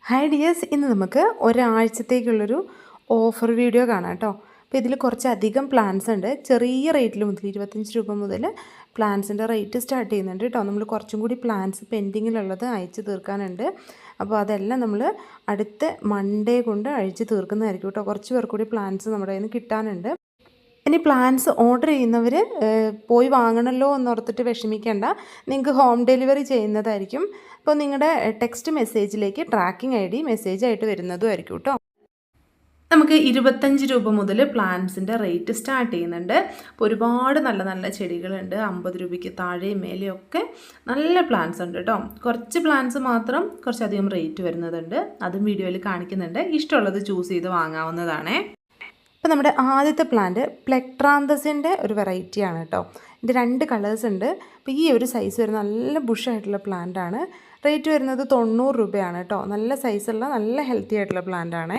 Hi dears, ഇന്ന് നമുക്ക് ഒരാഴ്ചത്തേക്കുള്ളൊരു offer video കാണാം കേട്ടോ. അപ്പോൾ ഇതിൽ കുറച്ചധികം പ്ലാൻസ് ഉണ്ട്. ചെറിയ റേറ്റിൽ മുതൽ 25 രൂപ മുതൽ പ്ലാൻസിൻ്റെ റേറ്റ് സ്റ്റാർട്ട് ചെയ്യുന്നുണ്ട് കേട്ടോ. നമ്മൾ കുറച്ചും കൂടി പ്ലാൻസ് പെൻഡിങ്ങിലുള്ളത് അയച്ചു തീർക്കാനുണ്ട്. അപ്പോൾ അതെല്ലാം നമ്മൾ അടുത്ത മൺഡേ കൊണ്ട് അയച്ചു തീർക്കുന്നതായിരിക്കും കേട്ടോ. കുറച്ച് പേർ കൂടി പ്ലാൻസ് നമ്മുടെ കയ്യിൽ നിന്ന് കിട്ടാനുണ്ട്. ഇനി പ്ലാൻസ് ഓർഡർ ചെയ്യുന്നവർ പോയി വാങ്ങണമല്ലോ എന്നോർത്തിട്ട് വിഷമിക്കേണ്ട. നിങ്ങൾക്ക് ഹോം ഡെലിവറി ചെയ്യുന്നതായിരിക്കും. അപ്പോൾ നിങ്ങളുടെ ടെക്സ്റ്റ് മെസ്സേജിലേക്ക് ട്രാക്കിംഗ് ID മെസ്സേജ് ആയിട്ട് വരുന്നതുമായിരിക്കും കേട്ടോ. നമുക്ക് 25 രൂപ മുതൽ പ്ലാൻസിൻ്റെ റേറ്റ് സ്റ്റാർട്ട് ചെയ്യുന്നുണ്ട്. അപ്പോൾ ഒരുപാട് നല്ല നല്ല ചെടികളുണ്ട്. 50 രൂപയ്ക്ക് താഴെയും മേലെയൊക്കെ നല്ല പ്ലാൻസ് ഉണ്ട് കേട്ടോ. കുറച്ച് പ്ലാൻസ് മാത്രം കുറച്ചധികം റേറ്റ് വരുന്നതുണ്ട്. അതും വീഡിയോയിൽ കാണിക്കുന്നുണ്ട്. ഇഷ്ടമുള്ളത് ചൂസ് ചെയ്ത് വാങ്ങാവുന്നതാണേ. അപ്പോൾ നമ്മുടെ ആദ്യത്തെ പ്ലാന്റ് പ്ലെക്ട്രാന്തസിൻ്റെ ഒരു വെറൈറ്റിയാണ് കേട്ടോ. ഇതിൻ്റെ 2 കളേഴ്സ് ഉണ്ട്. അപ്പോൾ ഈ ഒരു സൈസ് വരുന്ന നല്ല ബുഷായിട്ടുള്ള പ്ലാന്റാണ്. റേറ്റ് വരുന്നത് 90 രൂപയാണ് കേട്ടോ. നല്ല സൈസുള്ള നല്ല ഹെൽത്തി ആയിട്ടുള്ള പ്ലാന്റാണ്.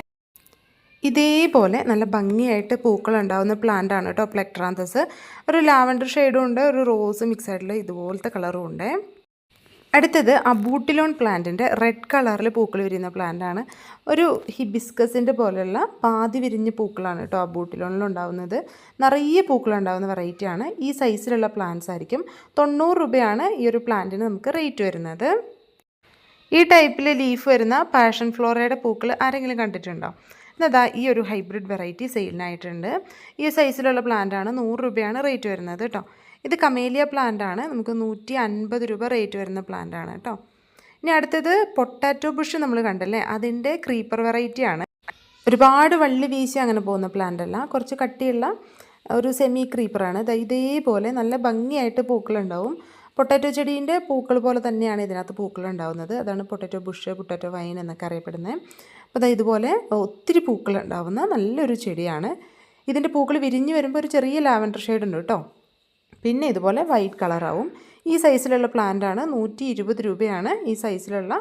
ഇതേപോലെ നല്ല ഭംഗിയായിട്ട് പൂക്കളുണ്ടാവുന്ന പ്ലാന്റാണ് കേട്ടോ പ്ലെക്ട്രാന്തസ്. ഒരു ലാവൻഡർ ഷെയ്ഡും ഉണ്ട്, ഒരു റോസ് മിക്സ് ആയിട്ടുള്ള ഇതുപോലത്തെ കളറും ഉണ്ട്. അടുത്തത് അബൂട്ടിലോൺ പ്ലാന്റിൻ്റെ റെഡ് കളറിൽ പൂക്കൾ വിരിയുന്ന പ്ലാന്റാണ്. ഒരു ഹിബിസ്കസിൻ്റെ പോലെയുള്ള പാതി വിരിഞ്ഞ പൂക്കളാണ് കേട്ടോ അബൂട്ടിലോണിലുണ്ടാവുന്നത്. നിറയെ പൂക്കളുണ്ടാവുന്ന വെറൈറ്റിയാണ്. ഈ സൈസിലുള്ള പ്ലാന്റ്സ് ആയിരിക്കും. 90 രൂപയാണ് ഈ ഒരു പ്ലാന്റിന് നമുക്ക് റേറ്റ് വരുന്നത്. ഈ ടൈപ്പിൽ ലീഫ് വരുന്ന പാഷൻ ഫ്ലോറയുടെ പൂക്കൾ ആരെങ്കിലും കണ്ടിട്ടുണ്ടോ? എന്നതാ ഈ ഒരു ഹൈബ്രിഡ് വെറൈറ്റി സെയിലിനായിട്ടുണ്ട്. ഈ സൈസിലുള്ള പ്ലാന്റാണ്. 100 രൂപയാണ് റേറ്റ് വരുന്നത് കേട്ടോ. ഇത് കമേലിയ പ്ലാന്റാണ്. നമുക്ക് 150 രൂപ റേറ്റ് വരുന്ന പ്ലാന്റാണ് കേട്ടോ. ഇനി അടുത്തത് പൊട്ടാറ്റോ ബുഷ് നമ്മൾ കണ്ടല്ലേ, അതിൻ്റെ ക്രീപ്പർ വെറൈറ്റിയാണ്. ഒരുപാട് വള്ളി വീശി അങ്ങനെ പോകുന്ന പ്ലാന്റ് അല്ല, കുറച്ച് കട്ടിയുള്ള ഒരു സെമി ക്രീപ്പറാണ്. ഇതേപോലെ നല്ല ഭംഗിയായിട്ട് പൂക്കളുണ്ടാവും. പൊട്ടാറ്റോ ചെടീൻ്റെ പൂക്കൾ പോലെ തന്നെയാണ് ഇതിനകത്ത് പൂക്കളുണ്ടാവുന്നത്. അതാണ് പൊട്ടാറ്റോ ബുഷ്, പൊട്ടാറ്റോ വൈൻ എന്നൊക്കെ അറിയപ്പെടുന്നത്. അപ്പോൾ ഇതുപോലെ ഒത്തിരി പൂക്കളുണ്ടാവുന്ന നല്ലൊരു ചെടിയാണ്. ഇതിൻ്റെ പൂക്കൾ വിരിഞ്ഞ് വരുമ്പോൾ ഒരു ചെറിയ ലാവൻഡർ ഷെയ്ഡ് ഉണ്ട് കേട്ടോ. പിന്നെ ഇതുപോലെ വൈറ്റ് കളറാവും. ഈ സൈസിലുള്ള പ്ലാന്റാണ്. 120 രൂപയാണ് ഈ സൈസിലുള്ള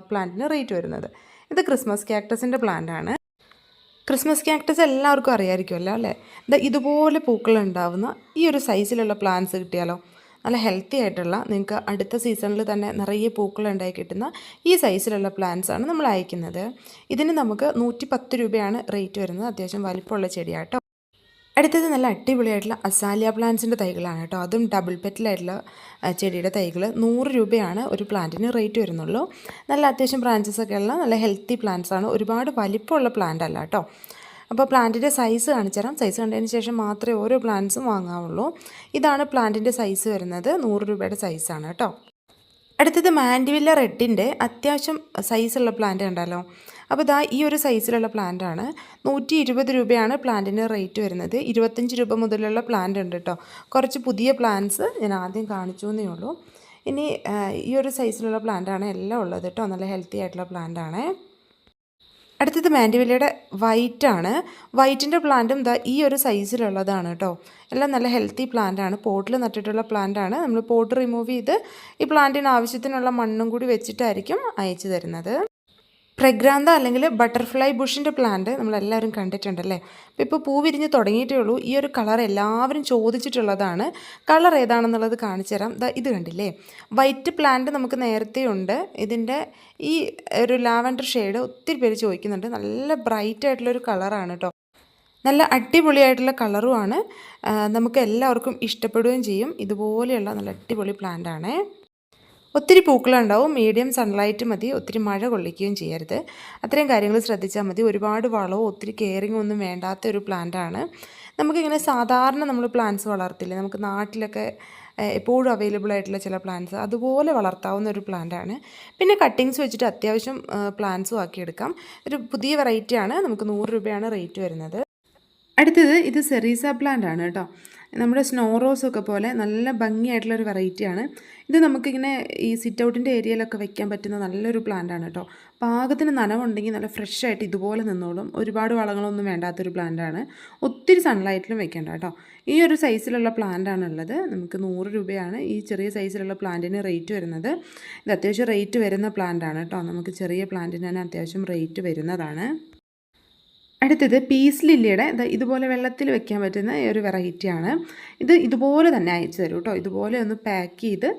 പ്ലാന്റിന് റേറ്റ് വരുന്നത്. ഇത് ക്രിസ്മസ് ക്യാക്ടസിൻ്റെ പ്ലാന്റാണ്. ക്രിസ്മസ് ക്യാക്ടസ് എല്ലാവർക്കും അറിയാമായിരിക്കുമല്ലോ അല്ലേ. ഇതുപോലെ പൂക്കളുണ്ടാവുന്ന ഈ ഒരു സൈസിലുള്ള പ്ലാന്റ്സ് കിട്ടിയാലോ, നല്ല ഹെൽത്തി ആയിട്ടുള്ള, നിങ്ങൾക്ക് അടുത്ത സീസണിൽ തന്നെ നിറയെ പൂക്കളുണ്ടായി കിട്ടുന്ന ഈ സൈസിലുള്ള പ്ലാന്റ്സാണ് നമ്മൾ അയക്കുന്നത്. ഇതിന് നമുക്ക് 110 രൂപയാണ് റേറ്റ് വരുന്നത്. അത്യാവശ്യം വലിപ്പമുള്ള ചെടിയാട്ടോ. അടുത്തത് നല്ല അടിപൊളിയായിട്ടുള്ള അസാലിയ പ്ലാന്റ്സിൻ്റെ തൈകളാണ് കേട്ടോ. അതും ഡബിൾ പെറ്റലായിട്ടുള്ള ചെടിയുടെ തൈകൾ. 100 രൂപയാണ് ഒരു പ്ലാന്റിന് റേറ്റ് വരുന്നുള്ളൂ. നല്ല അത്യാവശ്യം ബ്രാഞ്ചസൊക്കെ ഉള്ള നല്ല ഹെൽത്തി പ്ലാന്റ്സാണ്. ഒരുപാട് വലിപ്പമുള്ള പ്ലാന്റ് അല്ല കേട്ടോ. അപ്പോൾ പ്ലാന്റിൻ്റെ സൈസ് കാണിച്ചു തരാം. സൈസ് കണ്ടതിന് ശേഷം മാത്രമേ ഓരോ പ്ലാന്റ്സും വാങ്ങാവുള്ളൂ. ഇതാണ് പ്ലാന്റിൻ്റെ സൈസ് വരുന്നത്. 100 രൂപയുടെ സൈസാണ് കേട്ടോ. അടുത്തത് മാൻഡിവില്ല റെഡിൻ്റെ അത്യാവശ്യം സൈസുള്ള പ്ലാന്റ് ഉണ്ടല്ലോ. അപ്പോൾ ഈ ഒരു സൈസിലുള്ള പ്ലാന്റാണ്. 120 രൂപയാണ് പ്ലാന്റിന് റേറ്റ് വരുന്നത്. 25 രൂപ മുതലുള്ള പ്ലാന്റ് ഉണ്ട് കേട്ടോ. കുറച്ച് പുതിയ പ്ലാന്റ്സ് ഞാൻ ആദ്യം കാണിച്ചു എന്നേ ഉള്ളൂ. ഇനി ഈ ഒരു സൈസിലുള്ള പ്ലാന്റാണ് എല്ലാം ഉള്ളത് കേട്ടോ. നല്ല ഹെൽത്തി ആയിട്ടുള്ള പ്ലാന്റാണ്. അടുത്തത് മാൻഡിവില്ലയുടെ വൈറ്റാണ്. വൈറ്റിൻ്റെ പ്ലാന്റും ഈ ഒരു സൈസിലുള്ളതാണ് കേട്ടോ. എല്ലാം നല്ല ഹെൽത്തി പ്ലാന്റാണ്. പോട്ടിൽ നട്ടിട്ടുള്ള പ്ലാന്റാണ്. നമ്മൾ പോട്ട് റിമൂവ് ചെയ്ത് ഈ പ്ലാന്റിന് ആവശ്യത്തിനുള്ള മണ്ണും കൂടി വെച്ചിട്ടായിരിക്കും അയച്ചു തരുന്നത്. പ്രഗ്രാന്ത അല്ലെങ്കിൽ ബട്ടർഫ്ലൈ ബുഷിൻ്റെ പ്ലാന്റ് നമ്മളെല്ലാവരും കണ്ടിട്ടുണ്ടല്ലേ. ഇപ്പോൾ പൂ വിരിഞ്ഞ് തുടങ്ങിയിട്ടേ ഉള്ളൂ. ഈ ഒരു കളർ എല്ലാവരും ചോദിച്ചിട്ടുള്ളതാണ്. കളർ ഏതാണെന്നുള്ളത് കാണിച്ചു തരാം. ഇത് കണ്ടില്ലേ, വൈറ്റ് പ്ലാന്റ് നമുക്ക് നേരത്തെ ഉണ്ട്. ഇതിൻ്റെ ഈ ഒരു ലാവൻഡർ ഷെയ്ഡ് ഒത്തിരി പേര് ചോദിക്കുന്നുണ്ട്. നല്ല ബ്രൈറ്റ് ആയിട്ടുള്ളൊരു കളറാണ് കേട്ടോ. നല്ല അടിപൊളിയായിട്ടുള്ള കളറുമാണ്. നമുക്ക് എല്ലാവർക്കും ഇഷ്ടപ്പെടുകയും ചെയ്യും. ഇതുപോലെയുള്ള നല്ല അടിപൊളി പ്ലാന്റാണ്. ഒത്തിരി പൂക്കളുണ്ടാവും. മീഡിയം സൺലൈറ്റ് മതി. ഒത്തിരി മഴ കൊള്ളിക്കുകയും ചെയ്യരുത്. അത്രയും കാര്യങ്ങൾ ശ്രദ്ധിച്ചാൽ മതി. ഒരുപാട് വളവും ഒത്തിരി കെയറിങ്ങും ഒന്നും വേണ്ടാത്ത ഒരു പ്ലാന്റാണ്. നമുക്കിങ്ങനെ സാധാരണ നമ്മൾ പ്ലാന്റ്സ് വളർത്തില്ലേ, നമുക്ക് നാട്ടിലൊക്കെ എപ്പോഴും അവൈലബിൾ ആയിട്ടുള്ള ചില പ്ലാന്റ്സ്, അതുപോലെ വളർത്താവുന്ന ഒരു പ്ലാന്റാണ്. പിന്നെ കട്ടിങ്സ് വെച്ചിട്ട് അത്യാവശ്യം പ്ലാന്റ്സും ആക്കിയെടുക്കാം. ഒരു പുതിയ വെറൈറ്റിയാണ്. നമുക്ക് 100 രൂപയാണ് റേറ്റ് വരുന്നത്. അടുത്തത് ഇത് സെറീസ പ്ലാന്റ് ആണ് കേട്ടോ. നമ്മുടെ സ്നോ റോസൊക്കെ പോലെ നല്ല ഭംഗിയായിട്ടുള്ളൊരു വെറൈറ്റിയാണ്. ഇത് നമുക്കിങ്ങനെ ഈ സിറ്റ് ഔട്ടിൻ്റെ ഏരിയയിലൊക്കെ വെക്കാൻ പറ്റുന്ന നല്ലൊരു പ്ലാന്റാണ് കേട്ടോ. പാകത്തിന് നനവുണ്ടെങ്കിൽ നല്ല ഫ്രഷ് ആയിട്ട് ഇതുപോലെ നിന്നോളും. ഒരുപാട് വളങ്ങളൊന്നും വേണ്ടാത്തൊരു പ്ലാന്റാണ്. ഒത്തിരി സൺലൈറ്റിലും വെക്കേണ്ട കേട്ടോ. ഈ ഒരു സൈസിലുള്ള പ്ലാന്റാണ് ഉള്ളത്. നമുക്ക് 100 രൂപയാണ് ഈ ചെറിയ സൈസിലുള്ള പ്ലാന്റിന് റേറ്റ് വരുന്നത്. ഇത് അത്യാവശ്യം റേറ്റ് വരുന്ന പ്ലാന്റാണ് കേട്ടോ. നമുക്ക് ചെറിയ പ്ലാന്റിന് തന്നെ അത്യാവശ്യം റേറ്റ് വരുന്നതാണ്. അടുത്തത് പീസ് ലില്ലിയുടെ ഇതുപോലെ വെള്ളത്തിൽ വെക്കാൻ പറ്റുന്ന ഒരു വെറൈറ്റിയാണ്. ഇത് ഇതുപോലെ തന്നെ അയച്ചു തരും കേട്ടോ. ഇതുപോലെ ഒന്ന് പാക്ക് ചെയ്ത്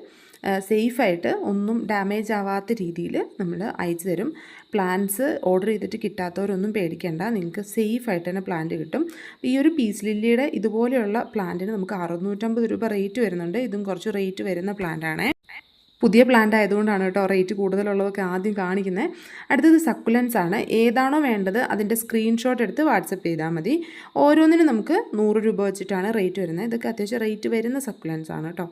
സേഫായിട്ട് ഒന്നും ഡാമേജ് ആവാത്ത രീതിയിൽ നമ്മൾ അയച്ചു തരും. പ്ലാന്റ്സ് ഓർഡർ ചെയ്തിട്ട് കിട്ടാത്തവരൊന്നും പേടിക്കേണ്ട, നിങ്ങൾക്ക് സേഫായിട്ട് തന്നെ പ്ലാന്റ് കിട്ടും. ഈ ഒരു പീസ് ലില്ലിയുടെ ഇതുപോലെയുള്ള പ്ലാന്റിന് നമുക്ക് 650 രൂപ റേറ്റ് വരുന്നുണ്ട്. ഇതും കുറച്ച് റേറ്റ് വരുന്ന പ്ലാന്റാണ്. പുതിയ പ്ലാന്റ് ആയതുകൊണ്ടാണ് കേട്ടോ റേറ്റ് കൂടുതലുള്ളതൊക്കെ ആദ്യം കാണിക്കുന്നത്. അടുത്തത് സക്കുലൻസ് ആണ്. ഏതാണോ വേണ്ടത് അതിൻ്റെ സ്ക്രീൻഷോട്ട് എടുത്ത് വാട്സപ്പ് ചെയ്താൽ മതി. ഓരോന്നിനും നമുക്ക് 100 രൂപ വെച്ചിട്ടാണ് റേറ്റ് വരുന്നത്. ഇതൊക്കെ അത്യാവശ്യം റേറ്റ് വരുന്ന സക്കുലൻസ് ആണ് കേട്ടോ.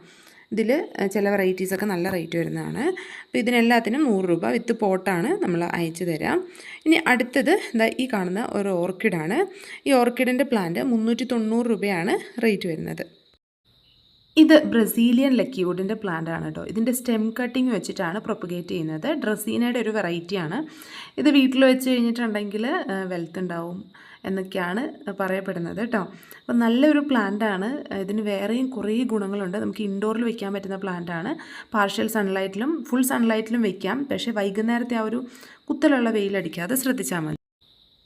ഇതിൽ ചില വെറൈറ്റീസൊക്കെ നല്ല റേറ്റ് വരുന്നതാണ്. അപ്പോൾ ഇതിനെല്ലാത്തിനും 100 രൂപ വിത്ത് പോട്ടാണ് നമ്മൾ അയച്ചു തരാം. ഇനി അടുത്തത് ഈ കാണുന്ന ഒരു ഓർക്കിഡാണ്. ഈ ഓർക്കിഡിൻ്റെ പ്ലാന്റ് 390 രൂപയാണ് റേറ്റ് വരുന്നത്. ഇത് ബ്രസീലിയൻ ലക്കിവുഡിൻ്റെ പ്ലാന്റ് ആണ് കേട്ടോ. ഇതിൻ്റെ സ്റ്റെം കട്ടിങ് വെച്ചിട്ടാണ് പ്രൊപ്പഗേറ്റ് ചെയ്യുന്നത്. ഡ്രസീനയുടെ ഒരു വെറൈറ്റിയാണ്. ഇത് വീട്ടിൽ വെച്ച് കഴിഞ്ഞിട്ടുണ്ടെങ്കിൽ വെൽത്ത് ഉണ്ടാവും എന്നൊക്കെയാണ് പറയപ്പെടുന്നത് കേട്ടോ. അപ്പോൾ നല്ലൊരു പ്ലാന്റാണ്. ഇതിന് വേറെയും കുറേ ഗുണങ്ങളുണ്ട്. നമുക്ക് ഇൻഡോറിൽ വെക്കാൻ പറ്റുന്ന പ്ലാന്റാണ്. പാർഷ്യൽ സൺലൈറ്റിലും ഫുൾ സൺലൈറ്റിലും വെക്കാം. പക്ഷേ വൈകുന്നേരത്തെ ആ ഒരു കുത്തലുള്ള വെയിലടിക്കാതെ ശ്രദ്ധിച്ചാൽ മതി.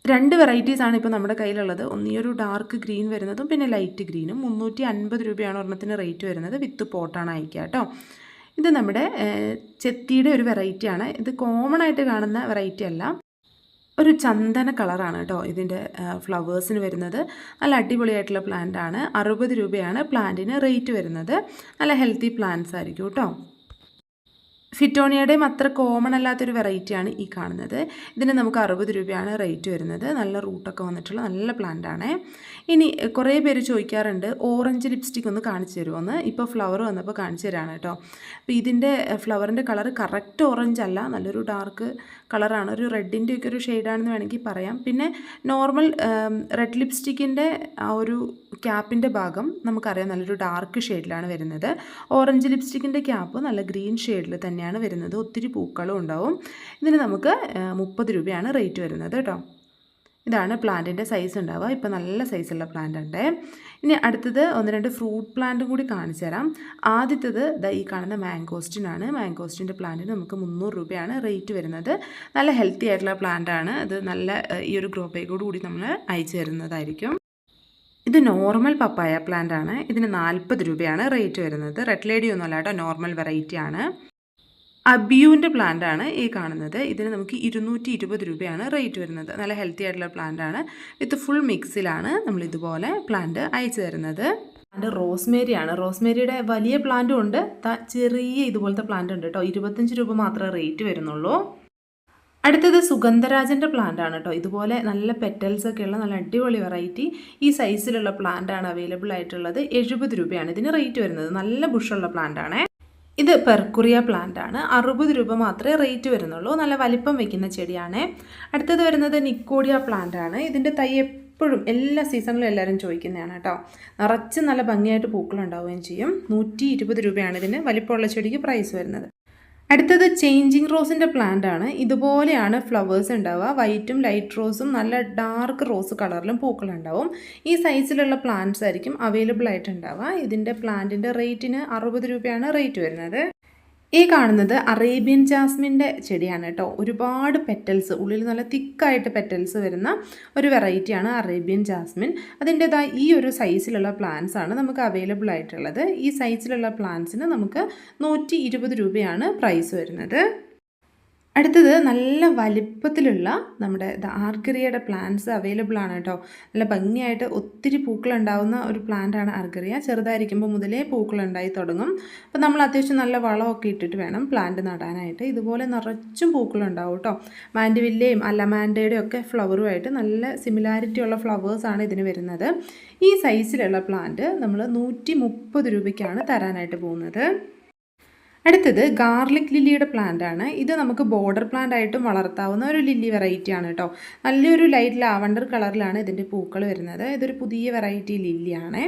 2 വെറൈറ്റീസാണ് ഇപ്പോൾ നമ്മുടെ കയ്യിലുള്ളത്. ഈ ഒരു ഡാർക്ക് ഗ്രീൻ വരുന്നതും പിന്നെ ലൈറ്റ് ഗ്രീനും. 350 രൂപയാണ് ഒരെണ്ണത്തിന് റേറ്റ് വരുന്നത്. വിത്ത് പോട്ടാണ് അയക്കുക കേട്ടോ. ഇത് നമ്മുടെ ചെത്തിയുടെ ഒരു വെറൈറ്റിയാണ്. ഇത് കോമൺ ആയിട്ട് കാണുന്ന വെറൈറ്റി അല്ല, ഒരു ചന്ദന കളറാണ് കേട്ടോ ഇതിൻ്റെ ഫ്ലവേഴ്സിന് വരുന്നത്. നല്ല അടിപൊളിയായിട്ടുള്ള പ്ലാന്റാണ്. 60 രൂപയാണ് പ്ലാന്റിന് റേറ്റ് വരുന്നത്. നല്ല ഹെൽത്തി പ്ലാന്റ്സ് ആയിരിക്കും കേട്ടോ. ഫിറ്റോണിയയുടെയും അത്ര കോമൺ അല്ലാത്തൊരു വെറൈറ്റിയാണ് ഈ കാണുന്നത്. ഇതിന് നമുക്ക് 60 രൂപയാണ് റേറ്റ് വരുന്നത്. നല്ല റൂട്ടൊക്കെ വന്നിട്ടുള്ള നല്ല പ്ലാന്റാണ്. ഇനി കുറേ പേര് ചോദിക്കാറുണ്ട് ഓറഞ്ച് ലിപ്സ്റ്റിക് ഒന്ന് കാണിച്ചു തരുമോയെന്ന്. ഇപ്പോൾ ഫ്ലവർ വന്നപ്പോൾ കാണിച്ചു തരാണ് കേട്ടോ. അപ്പോൾ ഇതിൻ്റെ ഫ്ലവറിൻ്റെ കളർ കറക്റ്റ് ഓറഞ്ച് അല്ല, നല്ലൊരു ഡാർക്ക് കളറാണ്. ഒരു റെഡിൻ്റെ ഒക്കെ ഒരു ഷെയ്ഡാണെന്ന് വേണമെങ്കിൽ പറയാം. പിന്നെ നോർമൽ റെഡ് ലിപ്സ്റ്റിക്കിൻ്റെ ആ ഒരു ക്യാപ്പിൻ്റെ ഭാഗം നമുക്കറിയാം നല്ലൊരു ഡാർക്ക് ഷെയ്ഡിലാണ് വരുന്നത്. ഓറഞ്ച് ലിപ്സ്റ്റിക്കിൻ്റെ ക്യാപ്പ് നല്ല ഗ്രീൻ ഷെയ്ഡിൽ തന്നെയാണ് വരുന്നത്. ഒത്തിരി പൂക്കളും ഉണ്ടാവും. ഇതിന് നമുക്ക് 30 രൂപയാണ് റേറ്റ് വരുന്നത് കേട്ടോ. ഇതാണ് പ്ലാന്റിൻ്റെ സൈസ് ഉണ്ടാവുക. ഇപ്പോൾ നല്ല സൈസുള്ള പ്ലാന്റ് ഉണ്ട്. ഇനി അടുത്തത് 1-2 ഫ്രൂട്ട് പ്ലാന്റും കൂടി കാണിച്ചു തരാം. ആദ്യത്തേത് ഈ കാണുന്ന മാംഗോസ്റ്റിനാണ്. മാംഗോസ്റ്റിൻ്റെ പ്ലാന്റിന് നമുക്ക് 300 രൂപയാണ് റേറ്റ് വരുന്നത്. നല്ല ഹെൽത്തി ആയിട്ടുള്ള പ്ലാന്റാണ്. ഇത് നല്ല ഈ ഒരു ഗ്രോ ബാഗോട് കൂടി നമ്മൾ അയച്ചു തരുന്നതായിരിക്കും. ഇത് നോർമൽ പപ്പായ പ്ലാന്റ് ആണ്. ഇതിന് 40 രൂപയാണ് റേറ്റ് വരുന്നത്. റെഡ് ലേഡി ഒന്നുമല്ല കേട്ടോ, നോർമൽ വെറൈറ്റി ആണ്. അബിയുവിൻ്റെ പ്ലാന്റ് ആണ് ഈ കാണുന്നത്. ഇതിന് നമുക്ക് 220 രൂപയാണ് റേറ്റ് വരുന്നത്. നല്ല ഹെൽത്തി ആയിട്ടുള്ള പ്ലാന്റ് ആണ്. വിത്ത് ഫുൾ മിക്സിലാണ് നമ്മൾ ഇതുപോലെ പ്ലാന്റ് അയച്ചു തരുന്നത്. പ്ലാന്റ് റോസ്മേരി ആണ്. റോസ്മേരിയുടെ വലിയ പ്ലാന്റും ഉണ്ട്, ചെറിയ ഇതുപോലത്തെ പ്ലാന്റ് ഉണ്ട് കേട്ടോ. 25 രൂപ മാത്രമേ റേറ്റ് വരുന്നുള്ളൂ. അടുത്തത് സുഗന്ധരാജൻ്റെ പ്ലാന്റ് ആണ് കേട്ടോ. ഇതുപോലെ നല്ല പെറ്റൽസ് ഒക്കെയുള്ള നല്ല അടിപൊളി വെറൈറ്റി ഈ സൈസിലുള്ള പ്ലാന്റ് ആണ് അവൈലബിൾ ആയിട്ടുള്ളത്. 70 രൂപയാണ് ഇതിന് റേറ്റ് വരുന്നത്. നല്ല ബുഷുള്ള പ്ലാന്റ് ആണ്. ഇത് പെർക്കുറിയ പ്ലാന്റ് ആണ്. 60 രൂപ മാത്രമേ റേറ്റ് വരുന്നുള്ളൂ. നല്ല വലിപ്പം വയ്ക്കുന്ന ചെടിയാണ്. അടുത്തത് വരുന്നത് നിക്കോഡിയ പ്ലാന്റ് ആണ്. ഇതിൻ്റെ തൈ എപ്പോഴും എല്ലാ സീസണിലും എല്ലാവരും ചോദിക്കുന്നതാണ് കേട്ടോ. നിറച്ച് നല്ല ഭംഗിയായിട്ട് പൂക്കളുണ്ടാവുകയും ചെയ്യും. 120 രൂപയാണ് ഇതിന് വലിപ്പമുള്ള ചെടിക്ക് പ്രൈസ് വരുന്നത്. അടുത്തത് ചേഞ്ചിങ് റോസിൻ്റെ പ്ലാന്റ് ആണ്. ഇതുപോലെയാണ് ഫ്ലവേഴ്സ് ഉണ്ടാവുക. വൈറ്റും ലൈറ്റ് റോസും നല്ല ഡാർക്ക് റോസ് കളറിലും പൂക്കളുണ്ടാവും. ഈ സൈസിലുള്ള പ്ലാന്റ്സ് ആയിരിക്കും അവൈലബിൾ ആയിട്ടുണ്ടാവുക. ഇതിൻ്റെ പ്ലാന്റിൻ്റെ റേറ്റിന് 60 രൂപയാണ് റേറ്റ് വരുന്നത്. ഈ കാണുന്നത് അറേബ്യൻ ജാസ്മിൻ്റെ ചെടിയാണ് കേട്ടോ. ഒരുപാട് പെറ്റൽസ്, ഉള്ളിൽ നല്ല തിക്കായിട്ട് പെറ്റൽസ് വരുന്ന ഒരു വെറൈറ്റിയാണ് അറേബ്യൻ ജാസ്മിൻ. അതിൻ്റെതായ ഈ ഒരു സൈസിലുള്ള പ്ലാന്റ്സ് ആണ് നമുക്ക് അവൈലബിൾ ആയിട്ടുള്ളത്. ഈ സൈസിലുള്ള പ്ലാന്റ്സിന് നമുക്ക് 120 രൂപയാണ് പ്രൈസ് വരുന്നത്. അടുത്തത് നല്ല വലിപ്പത്തിലുള്ള നമ്മുടെ ആർഗറിയയുടെ പ്ലാന്റ്സ് അവൈലബിൾ ആണ് കേട്ടോ. നല്ല ഭംഗിയായിട്ട് ഒത്തിരി പൂക്കളുണ്ടാവുന്ന ഒരു പ്ലാന്റാണ് ആർഗറിയ. ചെറുതായിരിക്കുമ്പോൾ മുതലേ പൂക്കളുണ്ടായി തുടങ്ങും. അപ്പോൾ നമ്മൾ അത്യാവശ്യം നല്ല വളമൊക്കെ ഇട്ടിട്ട് വേണം പ്ലാന്റ് നടാനായിട്ട്. ഇതുപോലെ നിറച്ചും പൂക്കളുണ്ടാവും കേട്ടോ. മാൻഡിവില്ലയും അലമാൻഡയുടെയും ഒക്കെ ഫ്ലവറുമായിട്ട് നല്ല സിമിലാരിറ്റി ഉള്ള ഫ്ലവേഴ്സാണ് ഇതിന് വരുന്നത്. ഈ സൈസിലുള്ള പ്ലാന്റ് നമ്മൾ 130 രൂപയ്ക്കാണ് തരാനായിട്ട് പോകുന്നത്. അടുത്തത് ഗാർലിക് ലില്ലിയുടെ പ്ലാന്റ് ആണ്. ഇത് നമുക്ക് ബോർഡർ പ്ലാന്റ് ആയിട്ടും വളർത്താവുന്ന ഒരു ലില്ലി വെറൈറ്റി ആണ് കേട്ടോ. നല്ലൊരു ലൈറ്റ് ലാവണ്ടർ കളറിലാണ് ഇതിൻ്റെ പൂക്കൾ വരുന്നത്. ഇതൊരു പുതിയ വെറൈറ്റി ലില്ലിയാണ്.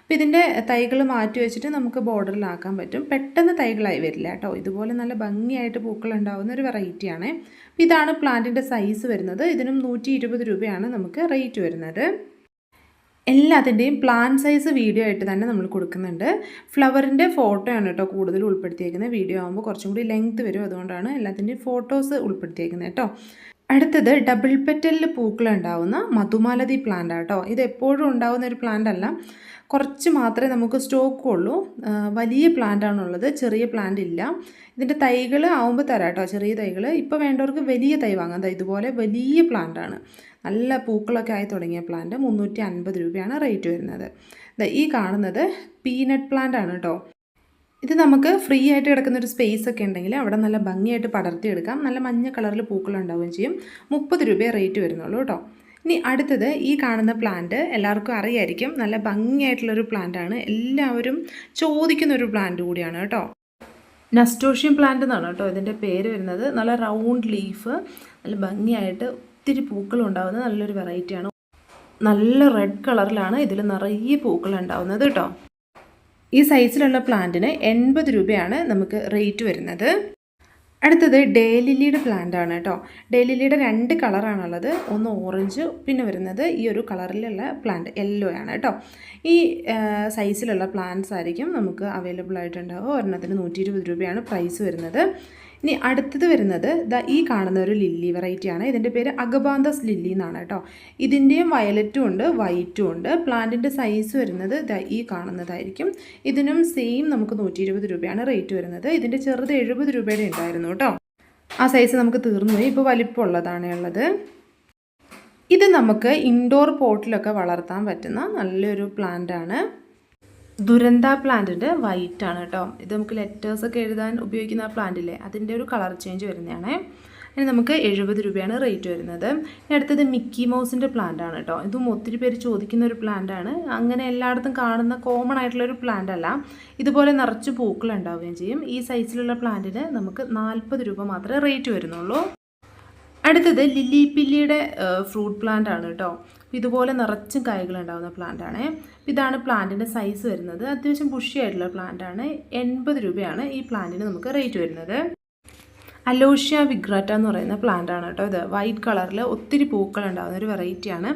അപ്പോൾ ഇതിൻ്റെ തൈകൾ മാറ്റി വെച്ചിട്ട് നമുക്ക് ബോർഡറിലാക്കാൻ പറ്റും. പെട്ടെന്ന് തൈകളായി വരില്ല കേട്ടോ. ഇതുപോലെ നല്ല ഭംഗിയായിട്ട് പൂക്കൾ ഉണ്ടാകുന്ന ഒരു വെറൈറ്റിയാണ്. ഇതാണ് പ്ലാന്റിൻ്റെ സൈസ് വരുന്നത്. ഇതിനും 120 രൂപയാണ് നമുക്ക് റേറ്റ് വരുന്നത്. എല്ലാത്തിൻ്റെയും പ്ലാൻ സൈസ് വീഡിയോ ആയിട്ട് തന്നെ നമ്മൾ കൊടുക്കുന്നുണ്ട്. ഫ്ലവറിൻ്റെ ഫോട്ടോ ആണ് കേട്ടോ കൂടുതൽ ഉൾപ്പെടുത്തിയേക്കുന്നത്. വീഡിയോ ആകുമ്പോൾ കുറച്ചും കൂടി ലെങ്ത് വരും, അതുകൊണ്ടാണ് എല്ലാത്തിൻ്റെയും ഫോട്ടോസ് ഉൾപ്പെടുത്തിയേക്കുന്നത് കേട്ടോ. അടുത്തത് ഡബിൾ പെറ്റലിൽ പൂക്കൾ ഉണ്ടാവുന്ന മധുമാലതി പ്ലാന്റ് ആട്ടോ. ഇത് എപ്പോഴും ഉണ്ടാവുന്ന ഒരു പ്ലാന്റ് അല്ല, കുറച്ച് മാത്രമേ നമുക്ക് സ്റ്റോക്കുള്ളൂ. വലിയ പ്ലാന്റാണുള്ളത്, ചെറിയ പ്ലാന്റ് ഇല്ല. ഇതിൻ്റെ തൈകൾ ആവുമ്പോൾ തരാം കേട്ടോ, ചെറിയ തൈകൾ. ഇപ്പോൾ വേണ്ടവർക്ക് വലിയ തൈ വാങ്ങാം. ഇതുപോലെ വലിയ പ്ലാന്റാണ്, നല്ല പൂക്കളൊക്കെ ആയി തുടങ്ങിയ പ്ലാന്റ്. 350 രൂപയാണ് റേറ്റ് വരുന്നത്. ഈ കാണുന്നത് പീനട്ട് പ്ലാന്റ് ആണ് കേട്ടോ. ഇത് നമുക്ക് ഫ്രീ ആയിട്ട് കിടക്കുന്നൊരു സ്പേസ് ഒക്കെ ഉണ്ടെങ്കിൽ അവിടെ നല്ല ഭംഗിയായിട്ട് പടർത്തിയെടുക്കാം. നല്ല മഞ്ഞ കളറിൽ പൂക്കളുണ്ടാവുകയും ചെയ്യും. 30 രൂപയെ റേറ്റ് വരുന്നുള്ളൂ കേട്ടോ. ഇനി അടുത്തത് ഈ കാണുന്ന പ്ലാന്റ് എല്ലാവർക്കും അറിയായിരിക്കും, നല്ല ഭംഗിയായിട്ടുള്ളൊരു പ്ലാന്റാണ്. എല്ലാവരും ചോദിക്കുന്നൊരു പ്ലാന്റ് കൂടിയാണ് കേട്ടോ. നസ്റ്റോഷ്യം പ്ലാന്റ് എന്നാണ് കേട്ടോ ഇതിൻ്റെ പേര് വരുന്നത്. നല്ല റൗണ്ട് ലീഫ്, നല്ല ഭംഗിയായിട്ട് ഒത്തിരി പൂക്കളുണ്ടാകുന്ന നല്ലൊരു വെറൈറ്റിയാണ്. നല്ല റെഡ് കളറിലാണ് ഇതിൽ നിറയെ പൂക്കളുണ്ടാവുന്നത് കേട്ടോ. ഈ സൈസിലുള്ള പ്ലാന്റിന് 80 രൂപയാണ് നമുക്ക് റേറ്റ് വരുന്നത്. അടുത്തത് ഡേലിലിയുടെ പ്ലാന്റ് ആണ് കേട്ടോ. ഡേലിലിയുടെ 2 കളറാണുള്ളത്, ഒന്ന് ഓറഞ്ച്, പിന്നെ വരുന്നത് ഈ ഒരു കളറിലുള്ള പ്ലാന്റ് യെല്ലോ ആണ് കേട്ടോ. ഈ സൈസിലുള്ള പ്ലാന്റ്സ് ആയിരിക്കും നമുക്ക് അവൈലബിൾ ആയിട്ടുണ്ടാവുക. ഒരെണ്ണത്തിന് 120 രൂപയാണ് പ്രൈസ് വരുന്നത്. ഇനി അടുത്തത് വരുന്നത് ഈ കാണുന്ന ഒരു ലില്ലി വെറൈറ്റിയാണ്. ഇതിൻ്റെ പേര് അഗബാന്തസ് ലില്ലി എന്നാണ് കേട്ടോ. ഇതിൻ്റെയും വയലറ്റും ഉണ്ട്, വൈറ്റും ഉണ്ട്. പ്ലാന്റിൻ്റെ സൈസ് വരുന്നത് ഈ കാണുന്നതായിരിക്കും. ഇതിനും സെയിം നമുക്ക് 120 രൂപയാണ് റേറ്റ് വരുന്നത്. ഇതിൻ്റെ ചെറുത് 70 രൂപയുടെ ഉണ്ടായിരുന്നു കേട്ടോ. ആ സൈസ് നമുക്ക് തീർന്നു പോയി, ഇപ്പോൾ വലിപ്പമുള്ളതാണ് ഉള്ളത്. ഇത് നമുക്ക് ഇൻഡോർ പോട്ടിലൊക്കെ വളർത്താൻ പറ്റുന്ന നല്ലൊരു പ്ലാന്റാണ്. ദുരന്ത പ്ലാന്റിൻ്റെ വൈറ്റ് ആണ് കേട്ടോ. ഇത് നമുക്ക് ലെറ്റേഴ്സൊക്കെ എഴുതാൻ ഉപയോഗിക്കുന്ന ആ പ്ലാന്റില്ലേ, അതിൻ്റെ ഒരു കളർ ചേഞ്ച് വരുന്നതാണ്. ഇനി നമുക്ക് 70 രൂപയാണ് റേറ്റ് വരുന്നത്. ഇനി അടുത്തത് മിക്കി മൗസിൻ്റെ പ്ലാന്റ് ആണ് കേട്ടോ. ഇതും ഒത്തിരി പേര് ചോദിക്കുന്ന ഒരു പ്ലാന്റാണ്. അങ്ങനെ എല്ലായിടത്തും കാണുന്ന കോമൺ ആയിട്ടുള്ളൊരു പ്ലാന്റ് അല്ല. ഇതുപോലെ നിറച്ച് പൂക്കൾ ഉണ്ടാവുകയും ചെയ്യും. ഈ സൈസിലുള്ള പ്ലാന്റിന് നമുക്ക് 40 രൂപ മാത്രമേ റേറ്റ് വരുന്നുള്ളൂ. അടുത്തത് ലില്ലി പില്ലിയുടെ ഫ്രൂട്ട് പ്ലാന്റ് ആണ് കേട്ടോ. ഇതുപോലെ നിറച്ചും കായ്കൾ ഉണ്ടാകുന്ന പ്ലാന്റാണ്. ഇതാണ് പ്ലാന്റിൻ്റെ സൈസ് വരുന്നത്. അത്യാവശ്യം ബുഷി ആയിട്ടുള്ള പ്ലാന്റാണ്. 80 രൂപയാണ് ഈ പ്ലാന്റിന് നമുക്ക് റേറ്റ് വരുന്നത്. അലോഷ്യ വിഗ്രാറ്റ എന്ന് പറയുന്ന പ്ലാന്റ് ആണ് കേട്ടോ. ഇത് വൈറ്റ് കളറിൽ ഒത്തിരി പൂക്കൾ ഉണ്ടാകുന്ന ഒരു വെറൈറ്റിയാണ്.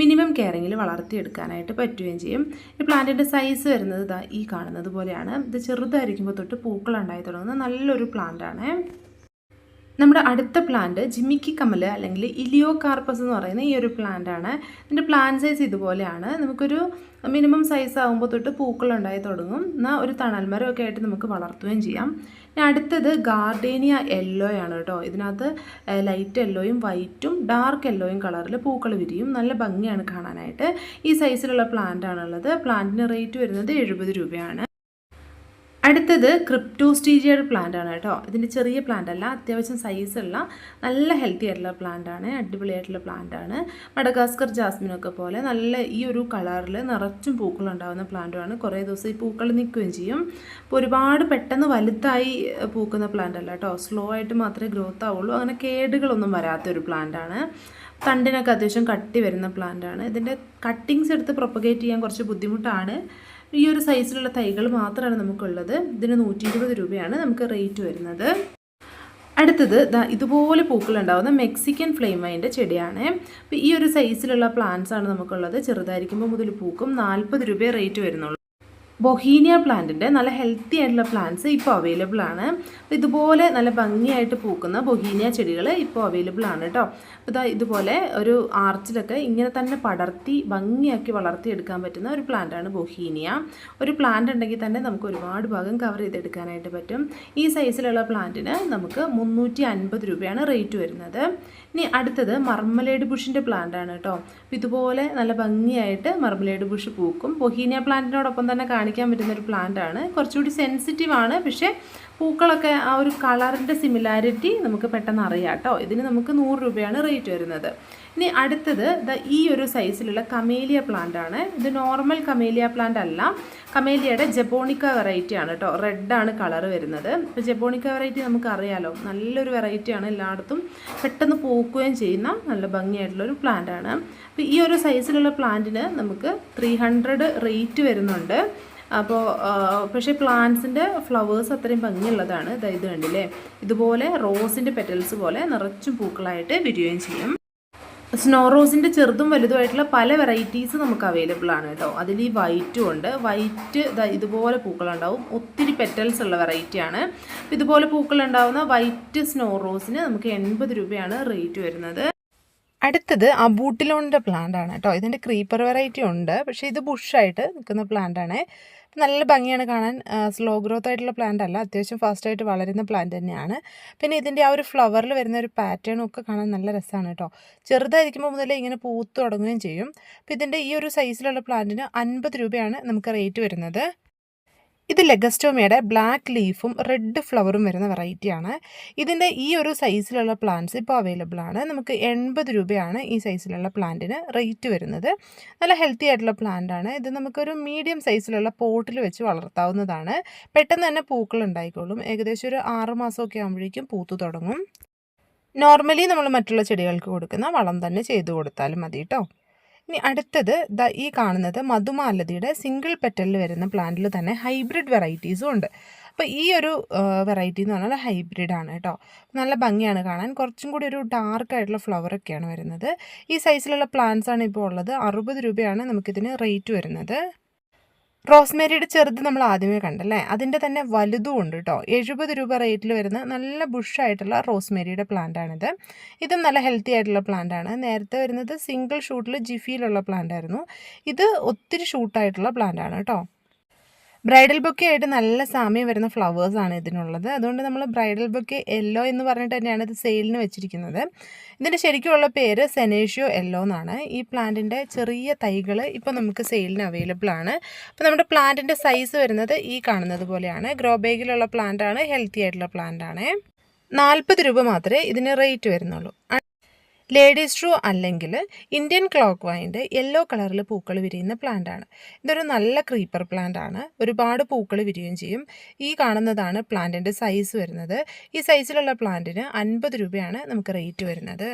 മിനിമം കെയറിങ്ങിൽ വളർത്തിയെടുക്കാനായിട്ട് പറ്റുകയും ചെയ്യും. ഈ പ്ലാന്റിൻ്റെ സൈസ് വരുന്നത് ഈ കാണുന്നത് പോലെയാണ്. ഇത് ചെറുതായിരിക്കുമ്പോൾ തൊട്ട് പൂക്കൾ ഉണ്ടായി തുടങ്ങുന്ന നല്ലൊരു പ്ലാന്റാണ്. നമ്മുടെ അടുത്ത പ്ലാന്റ് ജിമിക്കി കമൽ അല്ലെങ്കിൽ ഇലിയോ കാർപ്പസ് എന്ന് പറയുന്ന ഈ ഒരു പ്ലാന്റ് ആണ്. ഇതിൻ്റെ പ്ലാന്റ് സൈസ് ഇതുപോലെയാണ്. നമുക്കൊരു മിനിമം സൈസ് ആകുമ്പോൾ തൊട്ട് പൂക്കൾ ഉണ്ടായി തുടങ്ങും. എന്നാൽ ഒരു തണൽമരമൊക്കെ ആയിട്ട് നമുക്ക് വളർത്തുകയും ചെയ്യാം. ഇനി അടുത്തത് ഗാർഡേനിയ യെല്ലോ ആണ് കേട്ടോ. ഇതിനകത്ത് ലൈറ്റ് യെല്ലോയും വൈറ്റും ഡാർക്ക് യെല്ലോയും കളറിൽ പൂക്കൾ വിരിയും. നല്ല ഭംഗിയാണ് കാണാനായിട്ട്. ഈ സൈസിലുള്ള പ്ലാന്റ് ആണുള്ളത്. പ്ലാന്റിന് റേറ്റ് വരുന്നത് 70 രൂപയാണ്. അടുത്തത് ക്രിപ്റ്റോസ്റ്റീരിയയുടെ പ്ലാന്റ് ആണ് കേട്ടോ. ഇതിൻ്റെ ചെറിയ പ്ലാന്റ് അല്ല, അത്യാവശ്യം സൈസുള്ള നല്ല ഹെൽത്തി ആയിട്ടുള്ള പ്ലാന്റ് ആണ്. അടിപൊളിയായിട്ടുള്ള പ്ലാന്റ് ആണ്. മഡഗാസ്കർ ജാസ്മിനൊക്കെ പോലെ നല്ല ഈ ഒരു കളറിൽ നിറച്ചും പൂക്കൾ ഉണ്ടാകുന്ന പ്ലാന്റുമാണ്. കുറേ ദിവസം ഈ പൂക്കൾ നിൽക്കുകയും ചെയ്യും. അപ്പോൾ ഒരുപാട് പെട്ടെന്ന് വലുതായി പൂക്കുന്ന പ്ലാന്റ് അല്ല കേട്ടോ. സ്ലോ ആയിട്ട് മാത്രമേ ഗ്രോത്ത് ആവുള്ളൂ. അങ്ങനെ കേടുകളൊന്നും വരാത്തൊരു പ്ലാന്റ് ആണ്. തണ്ടിനൊക്കെ അത്യാവശ്യം കട്ടി വരുന്ന പ്ലാന്റ് ആണ്. ഇതിൻ്റെ കട്ടിങ്സ് എടുത്ത് പ്രൊപ്പഗേറ്റ് ചെയ്യാൻ കുറച്ച് ബുദ്ധിമുട്ടാണ്. ഈ ഒരു സൈസിലുള്ള തൈകൾ മാത്രമാണ് നമുക്കുള്ളത്. ഇതിന് 120 രൂപയാണ് നമുക്ക് റേറ്റ് വരുന്നത്. അടുത്തത് ഇതുപോലെ പൂക്കളുണ്ടാകുന്ന മെക്സിക്കൻ ഫ്ലെയിം വൈൻ്റെ ചെടിയാണ്. അപ്പോൾ ഈ ഒരു സൈസിലുള്ള പ്ലാന്റ്സ് ആണ് നമുക്കുള്ളത്. ചെറുതായിരിക്കുമ്പോൾ മുതൽ പൂക്കും. 40 രൂപയെ റേറ്റ് വരുന്നുള്ളൂ. ബൊഹീനിയ പ്ലാന്റിൻ്റെ നല്ല ഹെൽത്തി ആയിട്ടുള്ള പ്ലാന്റ്സ് ഇപ്പോൾ അവൈലബിൾ ആണ്. ഇതുപോലെ നല്ല ഭംഗിയായിട്ട് പൂക്കുന്ന ബൊഹീനിയ ചെടികൾ ഇപ്പോൾ അവൈലബിൾ ആണ് കേട്ടോ. അപ്പോൾ ഇതുപോലെ ഒരു ആർച്ചിലൊക്കെ ഇങ്ങനെ തന്നെ പടർത്തി ഭംഗിയാക്കി വളർത്തിയെടുക്കാൻ പറ്റുന്ന ഒരു പ്ലാന്റാണ് ബൊഹീനിയ. ഒരു പ്ലാന്റ് ഉണ്ടെങ്കിൽ തന്നെ നമുക്ക് ഒരുപാട് ഭാഗം കവർ ചെയ്തെടുക്കാനായിട്ട് പറ്റും. ഈ സൈസിലുള്ള പ്ലാന്റിന് നമുക്ക് 350 രൂപയാണ് റേറ്റ് വരുന്നത്. ഇനി അടുത്തത് മർമലേഡ് ബുഷിൻ്റെ പ്ലാന്റ് ആണ് കേട്ടോ. ഇതുപോലെ നല്ല ഭംഗിയായിട്ട് മർമലേഡ് ബുഷ് പൂക്കും. ബൊഹീനിയ പ്ലാന്റിനോടൊപ്പം തന്നെ കാണിക്കാൻ പറ്റുന്നൊരു പ്ലാന്റ് ആണ്. കുറച്ചുകൂടി സെൻസിറ്റീവ് ആണ്, പക്ഷേ പൂക്കളൊക്കെ ആ ഒരു കളറിൻ്റെ സിമിലാരിറ്റി നമുക്ക് പെട്ടെന്ന് അറിയാം കേട്ടോ. ഇതിന് നമുക്ക് 100 രൂപയാണ് റേറ്റ് വരുന്നത്. ഇനി അടുത്തത് ഈ ഒരു സൈസിലുള്ള കമേലിയ പ്ലാന്റ് ആണ്. ഇത് നോർമൽ കമേലിയ പ്ലാന്റ് അല്ല, കമേലിയയുടെ ജബോണിക്ക വെറൈറ്റി ആണ് കേട്ടോ. റെഡാണ് കളർ വരുന്നത്. ഇപ്പോൾ ജബോണിക്ക വെറൈറ്റി നമുക്ക് അറിയാലോ, നല്ലൊരു വെറൈറ്റിയാണ്. എല്ലായിടത്തും പെട്ടെന്ന് പൂക്കുകയും ചെയ്യുന്ന നല്ല ഭംഗിയായിട്ടുള്ളൊരു പ്ലാന്റ് ആണ്. അപ്പോൾ ഈ ഒരു സൈസിലുള്ള പ്ലാന്റിന് നമുക്ക് 300 റേറ്റ് വരുന്നുണ്ട്. അപ്പോൾ പക്ഷേ പ്ലാന്റ്സിൻ്റെ ഫ്ലവേഴ്സ് അത്രയും ഭംഗിയുള്ളതാണ്. ഇത് കണ്ടില്ലേ, ഇതുപോലെ റോസിൻ്റെ പെറ്റൽസ് പോലെ നിറച്ചും പൂക്കളായിട്ട് വിരിയുകയും ചെയ്യും. സ്നോ റോസിൻ്റെ ചെറുതും വലുതുമായിട്ടുള്ള പല വെറൈറ്റീസ് നമുക്ക് അവൈലബിൾ ആണ് കേട്ടോ. അതിൽ ഈ വൈറ്റും ഉണ്ട്. വൈറ്റ് ഇതുപോലെ പൂക്കളുണ്ടാവും. ഒത്തിരി പെറ്റൽസ് ഉള്ള വെറൈറ്റിയാണ്. ഇതുപോലെ പൂക്കളുണ്ടാവുന്ന വൈറ്റ് സ്നോ റോസിന് നമുക്ക് 80 രൂപയാണ് റേറ്റ് വരുന്നത്. അടുത്തത് അബൂട്ടിലോണിൻ്റെ പ്ലാന്റ് ആണ് കേട്ടോ. ഇതിൻ്റെ ക്രീപ്പർ വെറൈറ്റി ഉണ്ട്, പക്ഷേ ഇത് ബുഷായിട്ട് നിൽക്കുന്ന പ്ലാന്റ് ആണ്. നല്ല ഭംഗിയാണ് കാണാൻ. സ്ലോ ഗ്രോത്ത് ആയിട്ടുള്ള പ്ലാന്റ് അല്ല, അത്യാവശ്യം ഫാസ്റ്റായിട്ട് വളരുന്ന പ്ലാന്റ് തന്നെയാണ്. പിന്നെ ഇതിൻ്റെ ആ ഒരു ഫ്ലവറിൽ വരുന്ന ഒരു പാറ്റേണും ഒക്കെ കാണാൻ നല്ല രസമാണ് കേട്ടോ. ചെറുതായിരിക്കുമ്പോൾ മുതലേ ഇങ്ങനെ പൂത്ത് തുടങ്ങുകയും ചെയ്യും. അപ്പോൾ ഇതിൻ്റെ ഈ ഒരു സൈസിലുള്ള പ്ലാന്റിന് 50 രൂപയാണ് നമുക്ക് റേറ്റ് വരുന്നത്. ഇത് ലെഗസ്റ്റോമയുടെ ബ്ലാക്ക് ലീഫും റെഡ് ഫ്ലവറും വരുന്ന വെറൈറ്റിയാണ്. ഇതിൻ്റെ ഈ ഒരു സൈസിലുള്ള പ്ലാന്റ്സ് ഇപ്പോൾ അവൈലബിൾ ആണ്. നമുക്ക് 80 രൂപയാണ് ഈ സൈസിലുള്ള പ്ലാന്റിന് റേറ്റ് വരുന്നത്. നല്ല ഹെൽത്തി ആയിട്ടുള്ള പ്ലാന്റ് ആണ്. ഇത് നമുക്കൊരു മീഡിയം സൈസിലുള്ള പോട്ടിൽ വെച്ച് വളർത്താവുന്നതാണ്. പെട്ടെന്ന് തന്നെ പൂക്കൾ ഉണ്ടായിക്കോളും. ഏകദേശം ഒരു 6 മാസമൊക്കെ ആകുമ്പോഴേക്കും പൂത്തു തുടങ്ങും. നോർമലി നമ്മൾ മറ്റുള്ള ചെടികൾക്ക് കൊടുക്കുന്ന വളം തന്നെ ചെയ്തു കൊടുത്താലും മതി കേട്ടോ. ഇനി അടുത്തത് ഈ കാണുന്നത് മധുമാലതിയുടെ സിംഗിൾ പെറ്റലിൽ വരുന്ന പ്ലാന്റിൽ തന്നെ ഹൈബ്രിഡ് വെറൈറ്റീസും ഉണ്ട്. അപ്പോൾ ഈ ഒരു വെറൈറ്റി എന്ന് പറഞ്ഞാൽ ഹൈബ്രിഡ് ആണ് കേട്ടോ. നല്ല ഭംഗിയാണ് കാണാൻ. കുറച്ചും കൂടി ഒരു ഡാർക്ക് ആയിട്ടുള്ള ഫ്ലവറൊക്കെയാണ് വരുന്നത്. ഈ സൈസിലുള്ള പ്ലാന്റ്സ് ആണ് ഇപ്പോൾ ഉള്ളത്. 60 രൂപയാണ് നമുക്കിതിന് റേറ്റ് വരുന്നത്. റോസ്മേരിയുടെ ചെറുത് നമ്മൾ ആദ്യമേ കണ്ടല്ലേ, അതിൻ്റെ തന്നെ വലുതും ഉണ്ട് കേട്ടോ. 70 രൂപ റേറ്റിൽ വരുന്ന നല്ല ബുഷായിട്ടുള്ള റോസ്മേരിയുടെ പ്ലാന്റ് ആണിത്. ഇതും നല്ല ഹെൽത്തി ആയിട്ടുള്ള പ്ലാന്റ് ആണ്. നേരത്തെ വരുന്നത് സിംഗിൾ ഷൂട്ടിൽ ജിഫിയിലുള്ള പ്ലാന്റ് ആയിരുന്നു. ഇത് ഒത്തിരി ഷൂട്ടായിട്ടുള്ള പ്ലാന്റ് ആണ് കേട്ടോ. ബ്രൈഡൽ ബൊക്കെ ആയിട്ട് നല്ല സാമ്യം വരുന്ന ഫ്ലവേഴ്സാണ് ഇതിനുള്ളത്. അതുകൊണ്ട് നമ്മൾ ബ്രൈഡൽ ബൊക്കെ യെല്ലോ എന്ന് പറഞ്ഞിട്ട് തന്നെയാണ് ഇത് സെയിലിന് വെച്ചിരിക്കുന്നത്. ഇതിൻ്റെ ശരിക്കുമുള്ള പേര് സെനേഷ്യോ യെല്ലോ എന്നാണ്. ഈ പ്ലാന്റിൻ്റെ ചെറിയ തൈകൾ ഇപ്പോൾ നമുക്ക് സെയിലിന് അവൈലബിൾ ആണ്. അപ്പോൾ നമ്മുടെ പ്ലാന്റിൻ്റെ സൈസ് വരുന്നത് ഈ കാണുന്നത് പോലെയാണ്. ഗ്രോ ബാഗിലുള്ള പ്ലാന്റ് ആണ്, ഹെൽത്തി ആയിട്ടുള്ള പ്ലാന്റ് ആണ്. 40 രൂപ മാത്രമേ ഇതിന് റേറ്റ് വരുന്നുള്ളൂ. ലേഡീസ് ട്രൂ അല്ലെങ്കിൽ ഇന്ത്യൻ ക്ലോക്ക് വൈൻ്റെ യെല്ലോ കളറിൽ പൂക്കൾ വിരിയുന്ന പ്ലാന്റ് ആണ്. ഇതൊരു നല്ല ക്രീപ്പർ പ്ലാന്റ് ആണ്. ഒരുപാട് പൂക്കൾ വിരിയുകയും ചെയ്യും. ഈ കാണുന്നതാണ് പ്ലാന്റിൻ്റെ സൈസ് വരുന്നത്. ഈ സൈസിലുള്ള പ്ലാന്റിന് 50 രൂപയാണ് നമുക്ക് റേറ്റ് വരുന്നത്.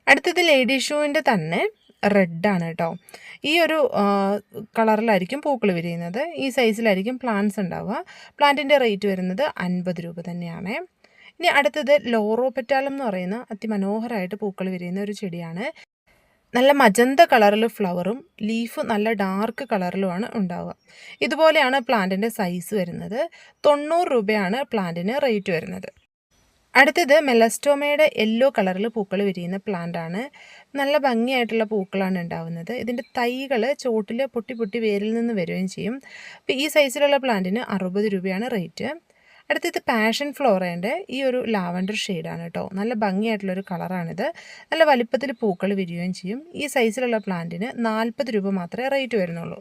അടുത്തത് ലേഡീസ് ഷൂവിൻ്റെ തന്നെ റെഡാണ് കേട്ടോ. ഈ ഒരു കളറിലായിരിക്കും പൂക്കൾ വിരിയുന്നത്. ഈ സൈസിലായിരിക്കും പ്ലാന്റ്സ് ഉണ്ടാവുക. പ്ലാന്റിൻ്റെ റേറ്റ് വരുന്നത് 50 രൂപ തന്നെയാണ്. ഇനി അടുത്തത് ലോറോപെറ്റാലം എന്ന് പറയുന്ന അതിമനോഹരമായിട്ട് പൂക്കൾ വിരിയുന്ന ഒരു ചെടിയാണ്. നല്ല മജന്ത കളറിൽ ഫ്ലവറും ലീഫ് നല്ല ഡാർക്ക് കളറിലുമാണ് ഉണ്ടാവുക. ഇതുപോലെയാണ് പ്ലാന്റിൻ്റെ സൈസ് വരുന്നത്. 90 രൂപയാണ് പ്ലാന്റിന് റേറ്റ് വരുന്നത്. അടുത്തത് മെലസ്റ്റോമയുടെ യെല്ലോ കളറിൽ പൂക്കൾ വിരിയുന്ന പ്ലാന്റ് ആണ്. നല്ല ഭംഗിയായിട്ടുള്ള പൂക്കളാണ് ഉണ്ടാവുന്നത്. ഇതിൻ്റെ തൈകൾ ചോട്ടിൽ പൊട്ടി പൊട്ടി വേരിൽ നിന്ന് വരികയും ചെയ്യും. അപ്പോൾ ഈ സൈസിലുള്ള പ്ലാന്റിന് 60 രൂപയാണ് റേറ്റ്. അടുത്തത് പാഷൻ ഫ്ലോറേൻ്റെ ഈ ഒരു ലാവൻഡർ ഷെയ്ഡാണ് കേട്ടോ. നല്ല ഭംഗിയായിട്ടുള്ളൊരു കളറാണിത്. നല്ല വലിപ്പത്തിൽ പൂക്കൾ വിരിയുകയും ചെയ്യും. ഈ സൈസിലുള്ള പ്ലാന്റിന് 40 രൂപ മാത്രമേ റേറ്റ് വരുന്നുള്ളൂ.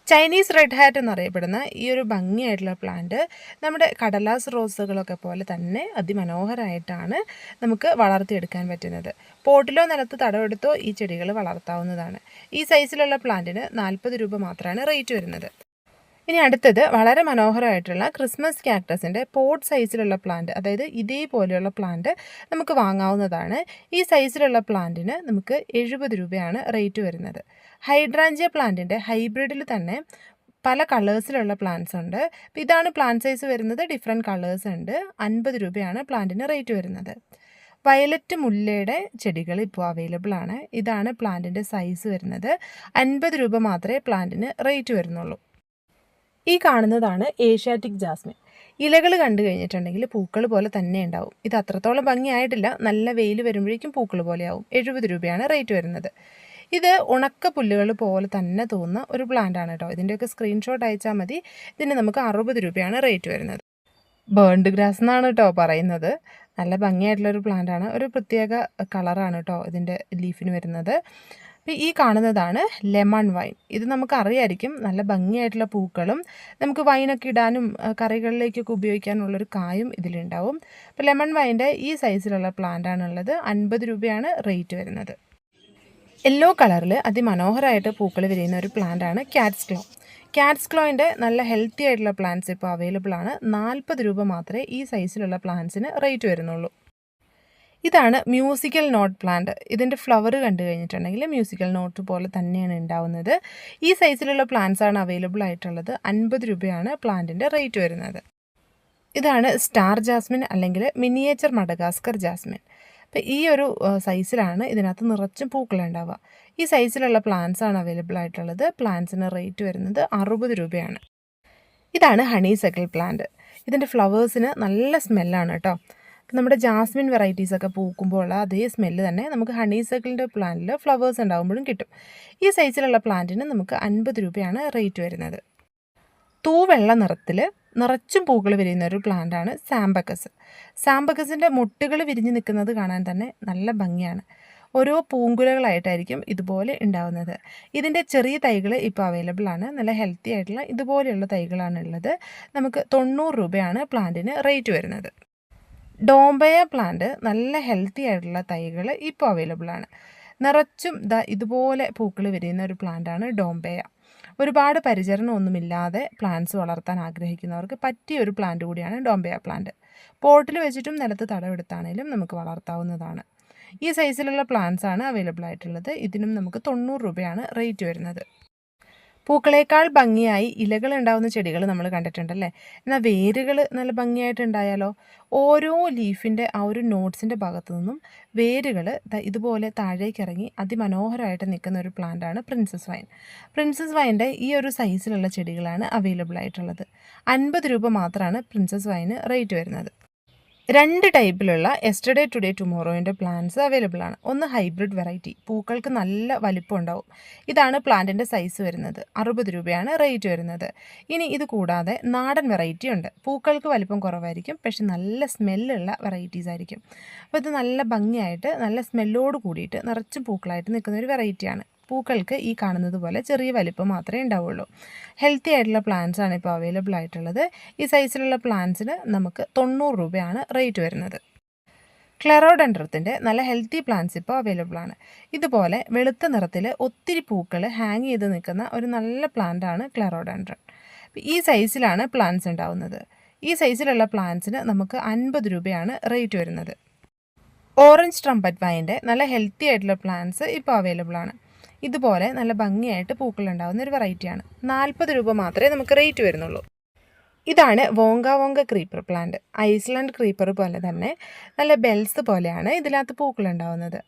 ചൈനീസ് റെഡ് ഹാറ്റ് എന്നറിയപ്പെടുന്ന ഈ ഒരു ഭംഗിയായിട്ടുള്ള പ്ലാന്റ് നമ്മുടെ കടലാസ് റോസുകളൊക്കെ പോലെ തന്നെ അതിമനോഹരമായിട്ടാണ് നമുക്ക് വളർത്തിയെടുക്കാൻ പറ്റുന്നത്. പോട്ടിലോ നിലത്ത് തടവെടുത്തോ ഈ ചെടികൾ വളർത്താവുന്നതാണ്. ഈ സൈസിലുള്ള പ്ലാന്റിന് 40 രൂപ മാത്രമാണ് റേറ്റ് വരുന്നത്. ഇനി അടുത്തത് വളരെ മനോഹരമായിട്ടുള്ള ക്രിസ്മസ് ക്യാക്ടസിൻ്റെ പോട്ട് സൈസിലുള്ള പ്ലാന്റ്, അതായത് ഇതേപോലെയുള്ള പ്ലാന്റ് നമുക്ക് വാങ്ങാവുന്നതാണ്. ഈ സൈസിലുള്ള പ്ലാന്റിന് നമുക്ക് 70 രൂപയാണ് റേറ്റ് വരുന്നത്. ഹൈഡ്രാഞ്ചിയ പ്ലാന്റിൻ്റെ ഹൈബ്രിഡിൽ തന്നെ പല കളേഴ്സിലുള്ള പ്ലാന്റ്സ് ഉണ്ട്. ഇതാണ് പ്ലാന്റ് സൈസ് വരുന്നത്. ഡിഫറെൻറ്റ് കളേഴ്സ് ഉണ്ട്. 50 രൂപയാണ് പ്ലാന്റിന് റേറ്റ് വരുന്നത്. വയലറ്റ് മുല്ലയുടെ ചെടികൾ ഇപ്പോൾ അവൈലബിൾ ആണ്. ഇതാണ് പ്ലാന്റിൻ്റെ സൈസ് വരുന്നത്. 50 രൂപ മാത്രമേ പ്ലാന്റിന് റേറ്റ് വരുന്നുള്ളൂ. ഈ കാണുന്നതാണ് ഏഷ്യാറ്റിക് ജാസ്മിൻ. ഇലകൾ കണ്ടു കഴിഞ്ഞിട്ടുണ്ടെങ്കിൽ പൂക്കൾ പോലെ തന്നെ ഉണ്ടാവും. ഇത് അത്രത്തോളം ഭംഗിയായിട്ടില്ല. നല്ല വെയിൽ വരുമ്പോഴേക്കും പൂക്കൾ പോലെയാവും. 70 രൂപയാണ് റേറ്റ് വരുന്നത്. ഇത് ഉണക്ക പുല്ലുകൾ പോലെ തന്നെ തോന്നുന്ന ഒരു പ്ലാന്റ് ആണ് കേട്ടോ. ഇതിൻ്റെയൊക്കെ സ്ക്രീൻഷോട്ട് അയച്ചാൽ മതി. ഇതിന് നമുക്ക് 60 രൂപയാണ് റേറ്റ് വരുന്നത്. ബേൺഡ് ഗ്രാസ് എന്നാണ് കേട്ടോ പറയുന്നത്. നല്ല ഭംഗിയായിട്ടുള്ളൊരു പ്ലാന്റ് ആണ്. ഒരു പ്രത്യേക കളറാണ് കേട്ടോ ഇതിൻ്റെ ലീഫിന് വരുന്നത്. അപ്പോൾ ഈ കാണുന്നതാണ് ലെമൺ വൈൻ. ഇത് നമുക്ക് അറിയായിരിക്കും. നല്ല ഭംഗിയായിട്ടുള്ള പൂക്കളും നമുക്ക് വൈനൊക്കെ ഇടാനും കറികളിലേക്കൊക്കെ ഉപയോഗിക്കാനുള്ളൊരു കായും ഇതിലുണ്ടാവും. അപ്പോൾ ലെമൺ വൈൻ്റെ ഈ സൈസിലുള്ള പ്ലാന്റ് ആണുള്ളത്. 50 രൂപയാണ് റേറ്റ് വരുന്നത്. യെല്ലോ കളറിൽ അതിമനോഹരമായിട്ട് പൂക്കൾ വിരിയുന്ന ഒരു പ്ലാന്റ് ആണ് ക്യാറ്റ്സ് ക്ലോ. ക്യാറ്റ്സ് ക്ലോയിൻ്റെ നല്ല ഹെൽത്തി ആയിട്ടുള്ള പ്ലാന്റ്സ് ഇപ്പോൾ അവൈലബിൾ ആണ്. 40 രൂപ മാത്രമേ ഈ സൈസിലുള്ള പ്ലാന്റ്സിന് റേറ്റ് വരുന്നുള്ളൂ. ഇതാണ് മ്യൂസിക്കൽ നോട്ട് പ്ലാന്റ്. ഇതിൻ്റെ ഫ്ലവർ കണ്ടു കഴിഞ്ഞിട്ടുണ്ടെങ്കിൽ മ്യൂസിക്കൽ നോട്ട് പോലെ തന്നെയാണ് ഉണ്ടാവുന്നത്. ഈ സൈസിലുള്ള പ്ലാന്റ്സ് ആണ് അവൈലബിൾ ആയിട്ടുള്ളത്. 50 രൂപയാണ് പ്ലാന്റിൻ്റെ റേറ്റ് വരുന്നത്. ഇതാണ് സ്റ്റാർ ജാസ്മിൻ അല്ലെങ്കിൽ മിനിയേച്ചർ മഡഗാസ്കർ ജാസ്മിൻ. അപ്പോൾ ഈ ഒരു സൈസിലാണ് ഇതിനകത്ത് നിറച്ചും പൂക്കളുണ്ടാവുക. ഈ സൈസിലുള്ള പ്ലാന്റ്സ് ആണ് അവൈലബിൾ ആയിട്ടുള്ളത്. പ്ലാന്റ്സിന് റേറ്റ് വരുന്നത് 60 രൂപയാണ്. ഇതാണ് ഹണി സക്കിൾ പ്ലാന്റ്. ഇതിൻ്റെ ഫ്ലവേഴ്സിന് നല്ല സ്മെല്ലാണ് കേട്ടോ. നമ്മുടെ ജാസ്മിൻ വെറൈറ്റീസൊക്കെ പൂക്കുമ്പോൾ ഉള്ള അതേ സ്മെല്ല് തന്നെ നമുക്ക് ഹണിസക്കിളിൻ്റെ പ്ലാന്റിൽ ഫ്ലവേഴ്സ് ഉണ്ടാകുമ്പോഴും കിട്ടും. ഈ സൈസിലുള്ള പ്ലാന്റിന് നമുക്ക് 50 രൂപയാണ് റേറ്റ് വരുന്നത്. തൂവെള്ള നിറത്തിൽ നിറച്ചും പൂക്കൾ വിരിയുന്ന ഒരു പ്ലാന്റാണ് സാമ്പക്കസ്. സാമ്പക്കസിൻ്റെ മുട്ടുകൾ വിരിഞ്ഞ് നിൽക്കുന്നത് കാണാൻ തന്നെ നല്ല ഭംഗിയാണ്. ഓരോ പൂങ്കുലകളായിട്ടായിരിക്കും ഇതുപോലെ ഉണ്ടാവുന്നത്. ഇതിൻ്റെ ചെറിയ തൈകൾ ഇപ്പോൾ അവൈലബിൾ ആണ്. നല്ല ഹെൽത്തി ആയിട്ടുള്ള ഇതുപോലെയുള്ള തൈകളാണ് ഉള്ളത്. നമുക്ക് 90 രൂപയാണ് പ്ലാന്റിന് റേറ്റ് വരുന്നത്. ഡോംബയ പ്ലാന്റ് നല്ല ഹെൽത്തി ആയിട്ടുള്ള തൈകൾ ഇപ്പോൾ അവൈലബിൾ ആണ്. നിറച്ചും ഇതുപോലെ പൂക്കൾ വിരിയുന്ന ഒരു പ്ലാന്റാണ് ഡോംബയ. ഒരുപാട് പരിചരണമൊന്നുമില്ലാതെ പ്ലാന്റ്സ് വളർത്താൻ ആഗ്രഹിക്കുന്നവർക്ക് പറ്റിയ ഒരു പ്ലാന്റ് കൂടിയാണ് ഡോംബയ പ്ലാന്റ്. പോട്ടിൽ വെച്ചിട്ടും നിലത്ത് തടവെടുത്താണെങ്കിലും നമുക്ക് വളർത്താവുന്നതാണ്. ഈ സൈസിലുള്ള പ്ലാന്റ്സ് ആണ് അവൈലബിൾ ആയിട്ടുള്ളത്. ഇതിനും നമുക്ക് 90 രൂപയാണ് റേറ്റ് വരുന്നത്. പൂക്കളേക്കാൾ ഭംഗിയായി ഇലകൾ ഉണ്ടാകുന്ന ചെടികൾ നമ്മൾ കണ്ടിട്ടുണ്ടല്ലേ. എന്നാൽ വേരുകൾ നല്ല ഭംഗിയായിട്ടുണ്ടായാലോ. ഓരോ ലീഫിൻ്റെ ആ ഒരു നോട്ട്സിൻ്റെ ഭാഗത്തു നിന്നും വേരുകൾ ഇതുപോലെ താഴേക്ക് ഇറങ്ങി അതിമനോഹരമായിട്ട് നിൽക്കുന്ന ഒരു പ്ലാന്റാണ് പ്രിൻസസ് വൈൻ. പ്രിൻസസ് വൈൻ്റെ ഈ ഒരു സൈസിലുള്ള ചെടികളാണ് അവൈലബിൾ ആയിട്ടുള്ളത്. 50 രൂപ മാത്രമാണ് പ്രിൻസസ് വൈന് റേറ്റ് വരുന്നത്. 2 ടൈപ്പിലുള്ള യെസ്റ്റർഡേ ടുഡേ ടുമോറോയിൻ്റെ പ്ലാന്റ്സ് അവൈലബിൾ ആണ്. ഒന്ന് ഹൈബ്രിഡ് വെറൈറ്റി, പൂക്കൾക്ക് നല്ല വലിപ്പം ഉണ്ടാവും. ഇതാണ് പ്ലാന്റിൻ്റെ സൈസ് വരുന്നത്. 60 രൂപയാണ് റേറ്റ് വരുന്നത്. ഇനി ഇത് കൂടാതെ നാടൻ വെറൈറ്റി ഉണ്ട്. പൂക്കൾക്ക് വലിപ്പം കുറവായിരിക്കും, പക്ഷെ നല്ല സ്മെല്ലുള്ള വെറൈറ്റീസ് ആയിരിക്കും. അപ്പോൾ ഇത് നല്ല ഭംഗിയായിട്ട് നല്ല സ്മെല്ലോട് കൂടിയിട്ട് നിറച്ചും പൂക്കളായിട്ട് നിൽക്കുന്ന ഒരു വെറൈറ്റിയാണ്. പൂക്കൾക്ക് ഈ കാണുന്നത് പോലെ ചെറിയ വലിപ്പം മാത്രമേ ഉണ്ടാവുള്ളൂ. ഹെൽത്തി ആയിട്ടുള്ള പ്ലാന്റ്സ് ആണ് ഇപ്പോൾ അവൈലബിൾ ആയിട്ടുള്ളത്. ഈ സൈസിലുള്ള പ്ലാന്റ്സിന് നമുക്ക് 90 രൂപയാണ് റേറ്റ് വരുന്നത്. ക്ലെറോഡെൻഡ്രത്തിൻ്റെ നല്ല ഹെൽത്തി പ്ലാന്റ്സ് ഇപ്പോൾ അവൈലബിൾ ആണ്. ഇതുപോലെ വെളുത്ത നിറത്തിൽ ഒത്തിരി പൂക്കൾ ഹാങ് ചെയ്ത് നിൽക്കുന്ന ഒരു നല്ല പ്ലാന്റാണ് ക്ലെറോഡെൻഡ്രൻ. ഈ സൈസിലാണ് പ്ലാന്റ്സ് ഉണ്ടാവുന്നത്. ഈ സൈസിലുള്ള പ്ലാന്റ്സിന് നമുക്ക് 50 രൂപയാണ് റേറ്റ് വരുന്നത്. ഓറഞ്ച് ട്രംപറ്റ് വൈൻ്റെ നല്ല ഹെൽത്തി ആയിട്ടുള്ള പ്ലാന്റ്സ് ഇപ്പോൾ അവൈലബിൾ ആണ്. ഇതുപോലെ നല്ല ഭംഗിയായിട്ട് പൂക്കളുണ്ടാകുന്ന ഒരു വെറൈറ്റിയാണ്. 40 രൂപ മാത്രമേ നമുക്ക് റേറ്റ് വരുന്നുള്ളൂ. ഇതാണ് Wonka creeper plant. Iceland creeper പോലെ തന്നെ നല്ല ബെൽസ് പോലെയാണ് ഇതിനകത്ത് പൂക്കളുണ്ടാവുന്നത്.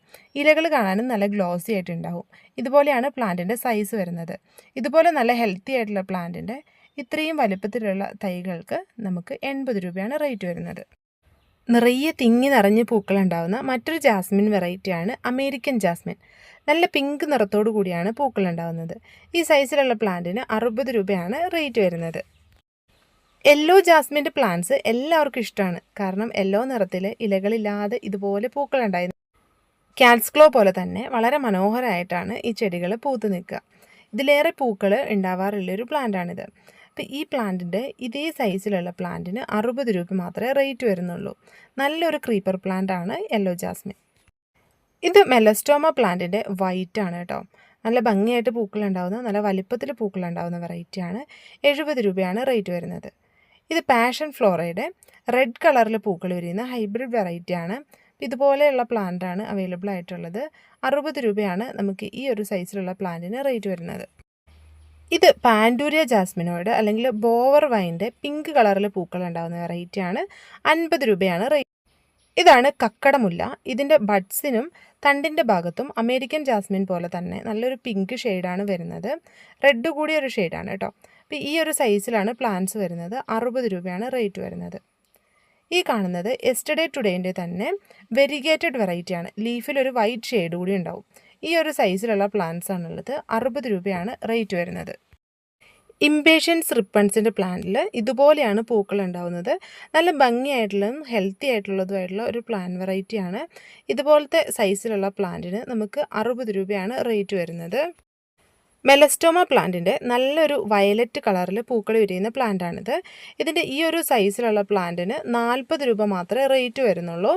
ഇലകൾ കാണാനും നല്ല ഗ്ലോസി ആയിട്ടുണ്ടാവും. ഇതുപോലെയാണ് പ്ലാന്റിൻ്റെ സൈസ് വരുന്നത്. ഇതുപോലെ നല്ല ഹെൽത്തി ആയിട്ടുള്ള പ്ലാന്റിൻ്റെ ഇത്രയും വലുപ്പത്തിലുള്ള തൈകൾക്ക് നമുക്ക് 80 രൂപയാണ് റേറ്റ് വരുന്നത്. നിറയെ തിങ്ങി നിറഞ്ഞ് പൂക്കളുണ്ടാവുന്ന മറ്റൊരു ജാസ്മിൻ വെറൈറ്റിയാണ് അമേരിക്കൻ ജാസ്മിൻ. നല്ല പിങ്ക് നിറത്തോടു കൂടിയാണ് പൂക്കളുണ്ടാവുന്നത്. ഈ സൈസിലുള്ള പ്ലാന്റിന് 60 രൂപയാണ് റേറ്റ് വരുന്നത്. യെല്ലോ ജാസ്മിൻ്റെ പ്ലാന്റ്സ് എല്ലാവർക്കും ഇഷ്ടമാണ്. കാരണം യെല്ലോ നിറത്തിൽ ഇലകളില്ലാതെ ഇതുപോലെ പൂക്കളുണ്ടായി ക്യാറ്റ്സ്ക്ലോ പോലെ തന്നെ വളരെ മനോഹരമായിട്ടാണ് ഈ ചെടികൾ പൂത്ത് നിൽക്കുക. ഇതിലേറെ പൂക്കൾ ഉണ്ടാവാറുള്ളൊരു പ്ലാന്റാണിത്. അപ്പോൾ ഈ പ്ലാന്റിൻ്റെ ഇതേ സൈസിലുള്ള പ്ലാന്റിന് 60 രൂപ മാത്രമേ റേറ്റ് വരുന്നുള്ളൂ. നല്ലൊരു ക്രീപ്പർ പ്ലാന്റാണ് യെല്ലോ ജാസ്മിൻ. ഇത് മെലസ്റ്റോമ പ്ലാന്റിൻ്റെ വൈറ്റ് ആണ് കേട്ടോ. നല്ല ഭംഗിയായിട്ട് പൂക്കളുണ്ടാവുന്ന നല്ല വലിപ്പത്തിൽ പൂക്കളുണ്ടാവുന്ന വെറൈറ്റിയാണ്. 70 രൂപയാണ് റേറ്റ് വരുന്നത്. ഇത് പാഷൻ ഫ്ലോറയുടെ റെഡ് കളറിൽ പൂക്കൾ വിരിയുന്ന ഹൈബ്രിഡ് വെറൈറ്റിയാണ്. ഇതുപോലെയുള്ള പ്ലാന്റാണ് അവൈലബിൾ ആയിട്ടുള്ളത്. 60 രൂപയാണ് നമുക്ക് ഈ ഒരു സൈസിലുള്ള പ്ലാന്റിന് റേറ്റ് വരുന്നത്. ഇത് പാൻഡൂരിയ ജാസ്മിനോയിഡ് അല്ലെങ്കിൽ ബോവർ വൈൻ്റെ പിങ്ക് കളറിൽ പൂക്കൾ ഉണ്ടാകുന്ന വെറൈറ്റിയാണ്. 50 രൂപയാണ് റേറ്റ്. ഇതാണ് കക്കടമുല്ല. ഇതിൻ്റെ ബഡ്സിനും തണ്ടിൻ്റെ ഭാഗത്തും അമേരിക്കൻ ജാസ്മിൻ പോലെ തന്നെ നല്ലൊരു പിങ്ക് ഷെയ്ഡാണ് വരുന്നത്. റെഡ് കൂടിയ ഒരു ഷെയ്ഡാണ് കേട്ടോ. അപ്പോൾ ഈ ഒരു സൈസിലാണ് പ്ലാന്റ്സ് വരുന്നത്. 60 രൂപയാണ് റേറ്റ് വരുന്നത്. ഈ കാണുന്നത് യെസ്റ്റർഡേ ടുഡേൻ്റെ തന്നെ വെരിഗേറ്റഡ് വെറൈറ്റിയാണ്. ലീഫിലൊരു വൈറ്റ് ഷെയ്ഡ് കൂടി ഉണ്ടാവും. ഈ ഒരു സൈസിലുള്ള പ്ലാന്റ്സ് ആണുള്ളത്. 60 രൂപയാണ് റേറ്റ് വരുന്നത്. ഇംപേഷ്യൻസ് റിപ്പൺസിൻ്റെ പ്ലാന്റിൽ ഇതുപോലെയാണ് പൂക്കൾ ഉണ്ടാവുന്നത്. നല്ല ഭംഗിയായിട്ടുള്ളതും ഹെൽത്തി ആയിട്ടുള്ളതുമായിട്ടുള്ള ഒരു പ്ലാന്റ് വെറൈറ്റിയാണ്. ഇതുപോലത്തെ സൈസിലുള്ള പ്ലാന്റിന് നമുക്ക് 60 രൂപയാണ് റേറ്റ് വരുന്നത്. മെലസ്റ്റോമ പ്ലാന്റിൻ്റെ നല്ലൊരു വയലറ്റ് കളറിൽ പൂക്കൾ വിരിയുന്ന പ്ലാന്റാണിത്. ഇതിൻ്റെ ഈ ഒരു സൈസിലുള്ള പ്ലാന്റിന് 40 രൂപ മാത്രമേ റേറ്റ് വരുന്നുള്ളൂ.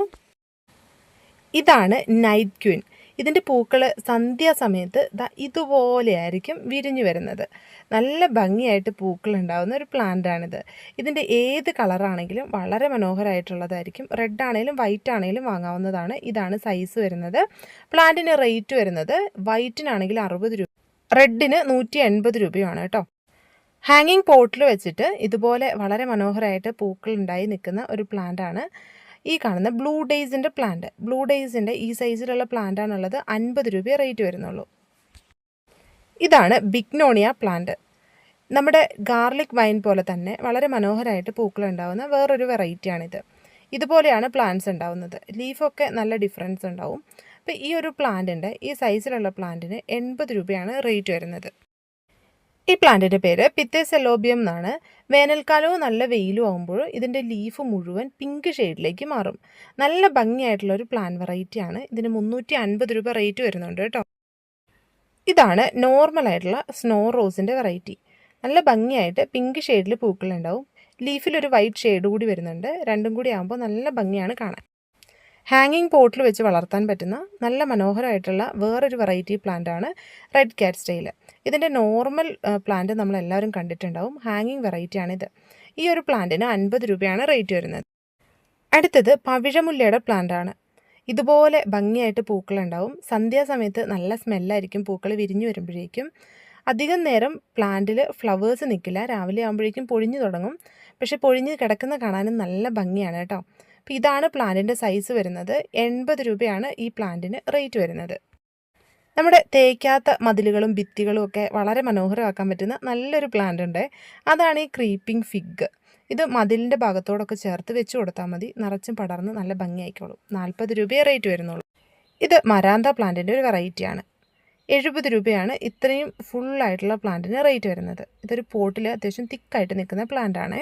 ഇതാണ് നൈറ്റ് ക്വീൻ. ഇതിൻ്റെ പൂക്കൾ സന്ധ്യാസമയത്ത് ഇതുപോലെയായിരിക്കും വിരിഞ്ഞു വരുന്നത്. നല്ല ഭംഗിയായിട്ട് പൂക്കൾ ഉണ്ടാകുന്ന ഒരു പ്ലാന്റാണിത്. ഇതിൻ്റെ ഏത് കളറാണെങ്കിലും വളരെ മനോഹരമായിട്ടുള്ളതായിരിക്കും. റെഡ് ആണെങ്കിലും വൈറ്റ് ആണെങ്കിലും വാങ്ങാവുന്നതാണ്. ഇതാണ് സൈസ് വരുന്നത്. പ്ലാന്റിന് റേറ്റ് വരുന്നത് വൈറ്റിനാണെങ്കിൽ 60 രൂപ, റെഡിന് 180 രൂപയാണ് കേട്ടോ. ഹാങ്ങിങ് പോട്ടിൽ വെച്ചിട്ട് ഇതുപോലെ വളരെ മനോഹരമായിട്ട് പൂക്കൾ ഉണ്ടായി നിൽക്കുന്ന ഒരു പ്ലാന്റാണ് ഈ കാണുന്ന ബ്ലൂ ഡേയ്സിൻ്റെ പ്ലാന്റ്. ബ്ലൂ ഡേയ്സിൻ്റെ ഈ സൈസിലുള്ള പ്ലാന്റാണുള്ളത്. 50 രൂപയെ റേറ്റ് വരുന്നുള്ളൂ. ഇതാണ് ബിഗ്നോണിയ പ്ലാന്റ്. നമ്മുടെ ഗാർലിക് വൈൻ പോലെ തന്നെ വളരെ മനോഹരമായിട്ട് പൂക്കൾ ഉണ്ടാകുന്ന വേറൊരു വെറൈറ്റിയാണിത്. ഇതുപോലെയാണ് പ്ലാന്റ്സ് ഉണ്ടാവുന്നത്. ലീഫൊക്കെ നല്ല ഡിഫറൻസ് ഉണ്ടാവും. അപ്പോൾ ഈ ഒരു പ്ലാന്റിൻ്റെ ഈ സൈസിലുള്ള പ്ലാന്റിന് 80 രൂപയാണ് റേറ്റ് വരുന്നത്. ഈ പ്ലാന്റിൻ്റെ പേര് പിത്തേസെലോബിയം എന്നാണ്. വേനൽക്കാലവും നല്ല വെയിലും ആകുമ്പോൾ ഇതിൻ്റെ ലീഫ് മുഴുവൻ പിങ്ക് ഷെയ്ഡിലേക്ക് മാറും. നല്ല ഭംഗിയായിട്ടുള്ള ഒരു പ്ലാന്റ് വെറൈറ്റിയാണ്. ഇതിന് 350 രൂപ റേറ്റ് വരുന്നുണ്ട് കേട്ടോ. ഇതാണ് നോർമലായിട്ടുള്ള സ്നോ റോസിൻ്റെ വെറൈറ്റി. നല്ല ഭംഗിയായിട്ട് പിങ്ക് ഷെയ്ഡിൽ പൂക്കളുണ്ടാവും. ലീഫിലൊരു വൈറ്റ് ഷെയ്ഡ് കൂടി വരുന്നുണ്ട്. രണ്ടും കൂടി ആകുമ്പോൾ നല്ല ഭംഗിയാണ് കാണാൻ. ഹാങ്ങിങ് പോട്ടിൽ വെച്ച് വളർത്താൻ പറ്റുന്ന നല്ല മനോഹരമായിട്ടുള്ള വേറൊരു വെറൈറ്റി പ്ലാന്റാണ് റെഡ് ക്യാറ്റ് സ്റ്റൈൽ. ഇതിൻ്റെ നോർമൽ പ്ലാന്റ് നമ്മളെല്ലാവരും കണ്ടിട്ടുണ്ടാവും. ഹാങ്ങിങ് വെറൈറ്റിയാണിത്. ഈ ഒരു പ്ലാന്റിന് 50 രൂപയാണ് റേറ്റ് വരുന്നത്. അടുത്തത് പവിഴമുല്ലയുടെ പ്ലാന്റാണ്. ഇതുപോലെ ഭംഗിയായിട്ട് പൂക്കളുണ്ടാവും. സന്ധ്യാസമയത്ത് നല്ല സ്മെല്ലായിരിക്കും പൂക്കൾ വിരിഞ്ഞു വരുമ്പോഴേക്കും. അധികം നേരം പ്ലാന്റിൽ ഫ്ലവേഴ്സ് നിൽക്കില്ല. രാവിലെ ആകുമ്പോഴേക്കും പൊഴിഞ്ഞു തുടങ്ങും. പക്ഷെ പൊഴിഞ്ഞ് കിടക്കുന്ന കാണാനും നല്ല ഭംഗിയാണ് കേട്ടോ. അപ്പോൾ ഇതാണ് പ്ലാന്റിൻ്റെ സൈസ് വരുന്നത്. 80 രൂപയാണ് ഈ പ്ലാന്റിന് റേറ്റ് വരുന്നത്. നമ്മുടെ തേക്കാത്ത മതിലുകളും ഭിത്തികളും ഒക്കെ വളരെ മനോഹരമാക്കാൻ പറ്റുന്ന നല്ലൊരു പ്ലാന്റ് ഉണ്ട്. അതാണ് ഈ ക്രീപ്പിംഗ് ഫിഗ്. ഇത് മതിലിൻ്റെ ഭാഗത്തോടൊക്കെ ചേർത്ത് വെച്ച് കൊടുത്താൽ മതി. നിറച്ചും പടർന്ന് നല്ല ഭംഗിയായിക്കോളും. 40 രൂപയെ റേറ്റ് വരുന്നുള്ളൂ. ഇത് മരാന്ത പ്ലാന്റിൻ്റെ ഒരു വെറൈറ്റിയാണ്. 70 രൂപയാണ് ഇത്രയും ഫുള്ളായിട്ടുള്ള പ്ലാന്റിന് റേറ്റ് വരുന്നത്. ഇതൊരു പോട്ടിൽ അത്യാവശ്യം തിക്കായിട്ട് നിൽക്കുന്ന പ്ലാന്റാണ്.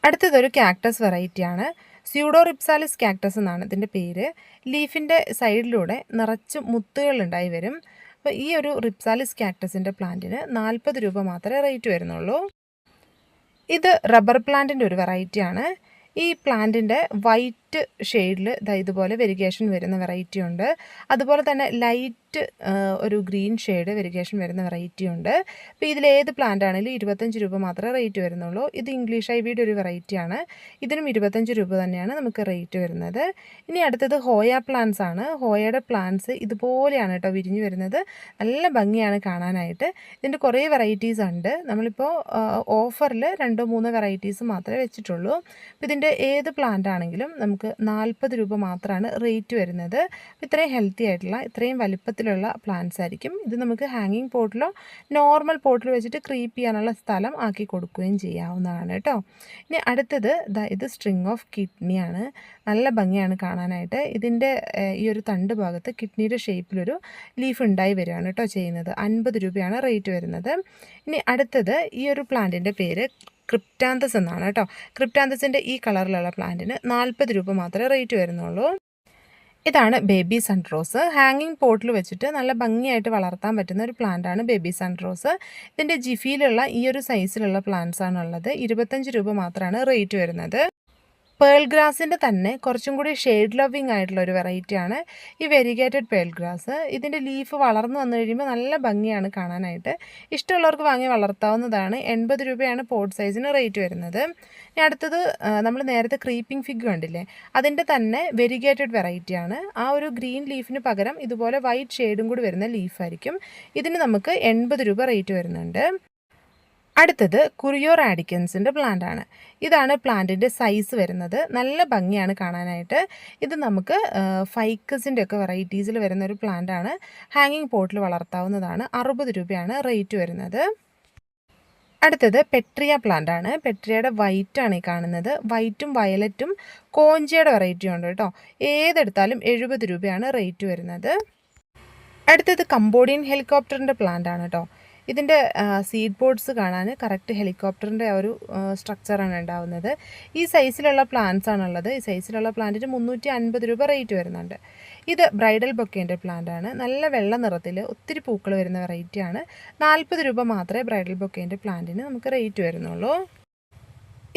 അടുത്തതൊരു കാക്ടസ് വെറൈറ്റിയാണ്. സ്യൂഡോറിപ്സാലിസ് കാക്ടസ് എന്നാണ് ഇതിൻ്റെ പേര്. ലീഫിൻ്റെ സൈഡിലൂടെ നിറച്ച് മുത്തുകളുണ്ടായി വരും. അപ്പോൾ ഈ ഒരു റിപ്സാലിസ് കാക്ടസിൻ്റെ പ്ലാന്റിന് 40 രൂപ മാത്രമേ റേറ്റ് വരുന്നുള്ളൂ. ഇത് റബ്ബർ പ്ലാന്റിൻ്റെ ഒരു വെറൈറ്റിയാണ്. ഈ പ്ലാന്റിൻ്റെ വൈറ്റ് ഷെയ്ഡിൽ ഇതുപോലെ വെരിഗേഷൻ വരുന്ന വെറൈറ്റി ഉണ്ട്. അതുപോലെ തന്നെ ലൈറ്റ് ഒരു ഗ്രീൻ ഷെയ്ഡ് വെരിഗേഷൻ വരുന്ന വെറൈറ്റി ഉണ്ട്. അപ്പോൾ ഇതിലേത് പ്ലാന്റ് ആണെങ്കിലും 25 രൂപ മാത്രമേ റേറ്റ് വരുന്നുള്ളൂ. ഇത് ഇംഗ്ലീഷ് ഐവിയുടെ ഒരു വെറൈറ്റിയാണ്. ഇതിനും 25 രൂപ തന്നെയാണ് നമുക്ക് റേറ്റ് വരുന്നത്. ഇനി അടുത്തത് ഹോയ പ്ലാന്റ്സ് ആണ്. ഹോയയുടെ പ്ലാന്റ്സ് ഇതുപോലെയാണ് കേട്ടോ വിരിഞ്ഞു വരുന്നത്. നല്ല ഭംഗിയാണ് കാണാനായിട്ട്. ഇതിൻ്റെ കുറേ വെറൈറ്റീസ് ഉണ്ട്. നമ്മളിപ്പോൾ ഓഫറിൽ 2-3 വെറൈറ്റീസ് മാത്രമേ വെച്ചിട്ടുള്ളൂ. അപ്പോൾ ഇതിൻ്റെ ഏത് പ്ലാന്റ് ആണെങ്കിലും നമുക്ക് 40 രൂപ മാത്രമാണ് റേറ്റ് വരുന്നത്. ഇത്രയും ഹെൽത്തി ആയിട്ടുള്ള ഇത്രയും വലിപ്പത്തിലുള്ള പ്ലാന്റ്സ് ആയിരിക്കും. ഇത് നമുക്ക് ഹാങ്ങിങ് പോട്ടിലോ നോർമൽ പോട്ടിൽ വെച്ചിട്ട് ക്രീപ്പ് ചെയ്യാനുള്ള സ്ഥലം ആക്കി കൊടുക്കുകയും ചെയ്യാവുന്നതാണ് കേട്ടോ. ഇനി അടുത്തത് ഇത് സ്ട്രിങ് ഓഫ് കിഡ്നിയാണ്. നല്ല ഭംഗിയാണ് കാണാനായിട്ട്. ഇതിൻ്റെ ഈ ഒരു തണ്ട് ഭാഗത്ത് കിഡ്നിയുടെ ഷേപ്പിലൊരു ലീഫ് ഉണ്ടായി വരികയാണ് കേട്ടോ ചെയ്യുന്നത്. 50 രൂപയാണ് റേറ്റ് വരുന്നത്. ഇനി അടുത്തത് ഈ ഒരു പ്ലാന്റിൻ്റെ പേര് ക്രിപ്റ്റാന്തസ് എന്നാണ് കേട്ടോ. ക്രിപ്റ്റാന്തസിൻ്റെ ഈ കളറിലുള്ള പ്ലാന്റിന് 40 രൂപ മാത്രമേ റേറ്റ് വരുന്നുള്ളൂ. ഇതാണ് ബേബി സൺറോസ്. ഹാങ്ങിങ് പോട്ടിൽ വെച്ചിട്ട് നല്ല ഭംഗിയായിട്ട് വളർത്താൻ പറ്റുന്ന ഒരു പ്ലാന്റാണ് ബേബി സൺറോസ്. ഇതിൻ്റെ ജിഫിയിലുള്ള ഈ ഒരു സൈസിലുള്ള പ്ലാന്റ്സ് ആണുള്ളത്. 25 രൂപ മാത്രമാണ് റേറ്റ് വരുന്നത്. പേൾ ഗ്രാസിൻ്റെ തന്നെ കുറച്ചും കൂടി ഷെയ്ഡ് ലവിങ് ആയിട്ടുള്ള ഒരു വെറൈറ്റിയാണ് ഈ വെരിഗേറ്റഡ് പേൾ ഗ്രാസ്. ഇതിൻ്റെ ലീഫ് വളർന്നു വന്നു കഴിയുമ്പോൾ നല്ല ഭംഗിയാണ് കാണാനായിട്ട്. ഇഷ്ടമുള്ളവർക്ക് വാങ്ങി വളർത്താവുന്നതാണ്. 80 രൂപയാണ് പോട്ട് സൈസിന് റേറ്റ് വരുന്നത്. ഇനി അടുത്തത് നമ്മൾ നേരത്തെ ക്രീപ്പിംഗ് ഫിഗ് കണ്ടില്ലേ, അതിൻ്റെ തന്നെ വെരിഗേറ്റഡ് വെറൈറ്റിയാണ്. ആ ഒരു ഗ്രീൻ ലീഫിന് പകരം ഇതുപോലെ വൈറ്റ് ഷെയ്ഡും കൂടി വരുന്ന ലീഫായിരിക്കും. ഇതിന് നമുക്ക് 80 രൂപ റേറ്റ് വരുന്നുണ്ട്. അടുത്തത് കുറിയോ റാഡിക്കൻസിൻ്റെ പ്ലാന്റ് ആണ്. ഇതാണ് പ്ലാന്റിൻ്റെ സൈസ് വരുന്നത്. നല്ല ഭംഗിയാണ് കാണാനായിട്ട്. ഇത് നമുക്ക് ഫൈക്കസിൻ്റെ ഒക്കെ വെറൈറ്റീസിൽ വരുന്ന ഒരു പ്ലാന്റ് ആണ്. ഹാങ്ങിങ് പോട്ടിൽ വളർത്താവുന്നതാണ്. 60 രൂപയാണ് റേറ്റ് വരുന്നത്. അടുത്തത് പെട്രിയ പ്ലാന്റ് ആണ്. പെട്രിയയുടെ വൈറ്റാണ് ഈ കാണുന്നത്. വൈറ്റും വയലറ്റും കോഞ്ചിയുടെ വെറൈറ്റി ഉണ്ട് കേട്ടോ. ഏതെടുത്താലും 70 രൂപയാണ് റേറ്റ് വരുന്നത്. അടുത്തത് കംബോഡിയൻ ഹെലികോപ്റ്ററിൻ്റെ പ്ലാന്റ് ആണ് കേട്ടോ. ഇതിൻ്റെ സീഡ് പോഡ്സ് കാണാൻ കറക്റ്റ് ഹെലികോപ്റ്ററിൻ്റെ ഒരു സ്ട്രക്ചറാണ് ഉണ്ടാവുന്നത്. ഈ സൈസിലുള്ള പ്ലാന്റ്സ് ആണുള്ളത്. ഈ സൈസിലുള്ള പ്ലാന്റിന് 350 രൂപ റേറ്റ് വരുന്നുണ്ട്. ഇത് ബ്രൈഡൽ ബൊക്കേൻ്റെ പ്ലാന്റ് ആണ്. നല്ല വെള്ള നിറത്തിൽ ഒത്തിരി പൂക്കൾ വരുന്ന വെറൈറ്റിയാണ്. 40 രൂപ മാത്രമേ ബ്രൈഡൽ ബൊക്കേൻ്റെ പ്ലാന്റിന് നമുക്ക് റേറ്റ് വരുന്നുള്ളൂ.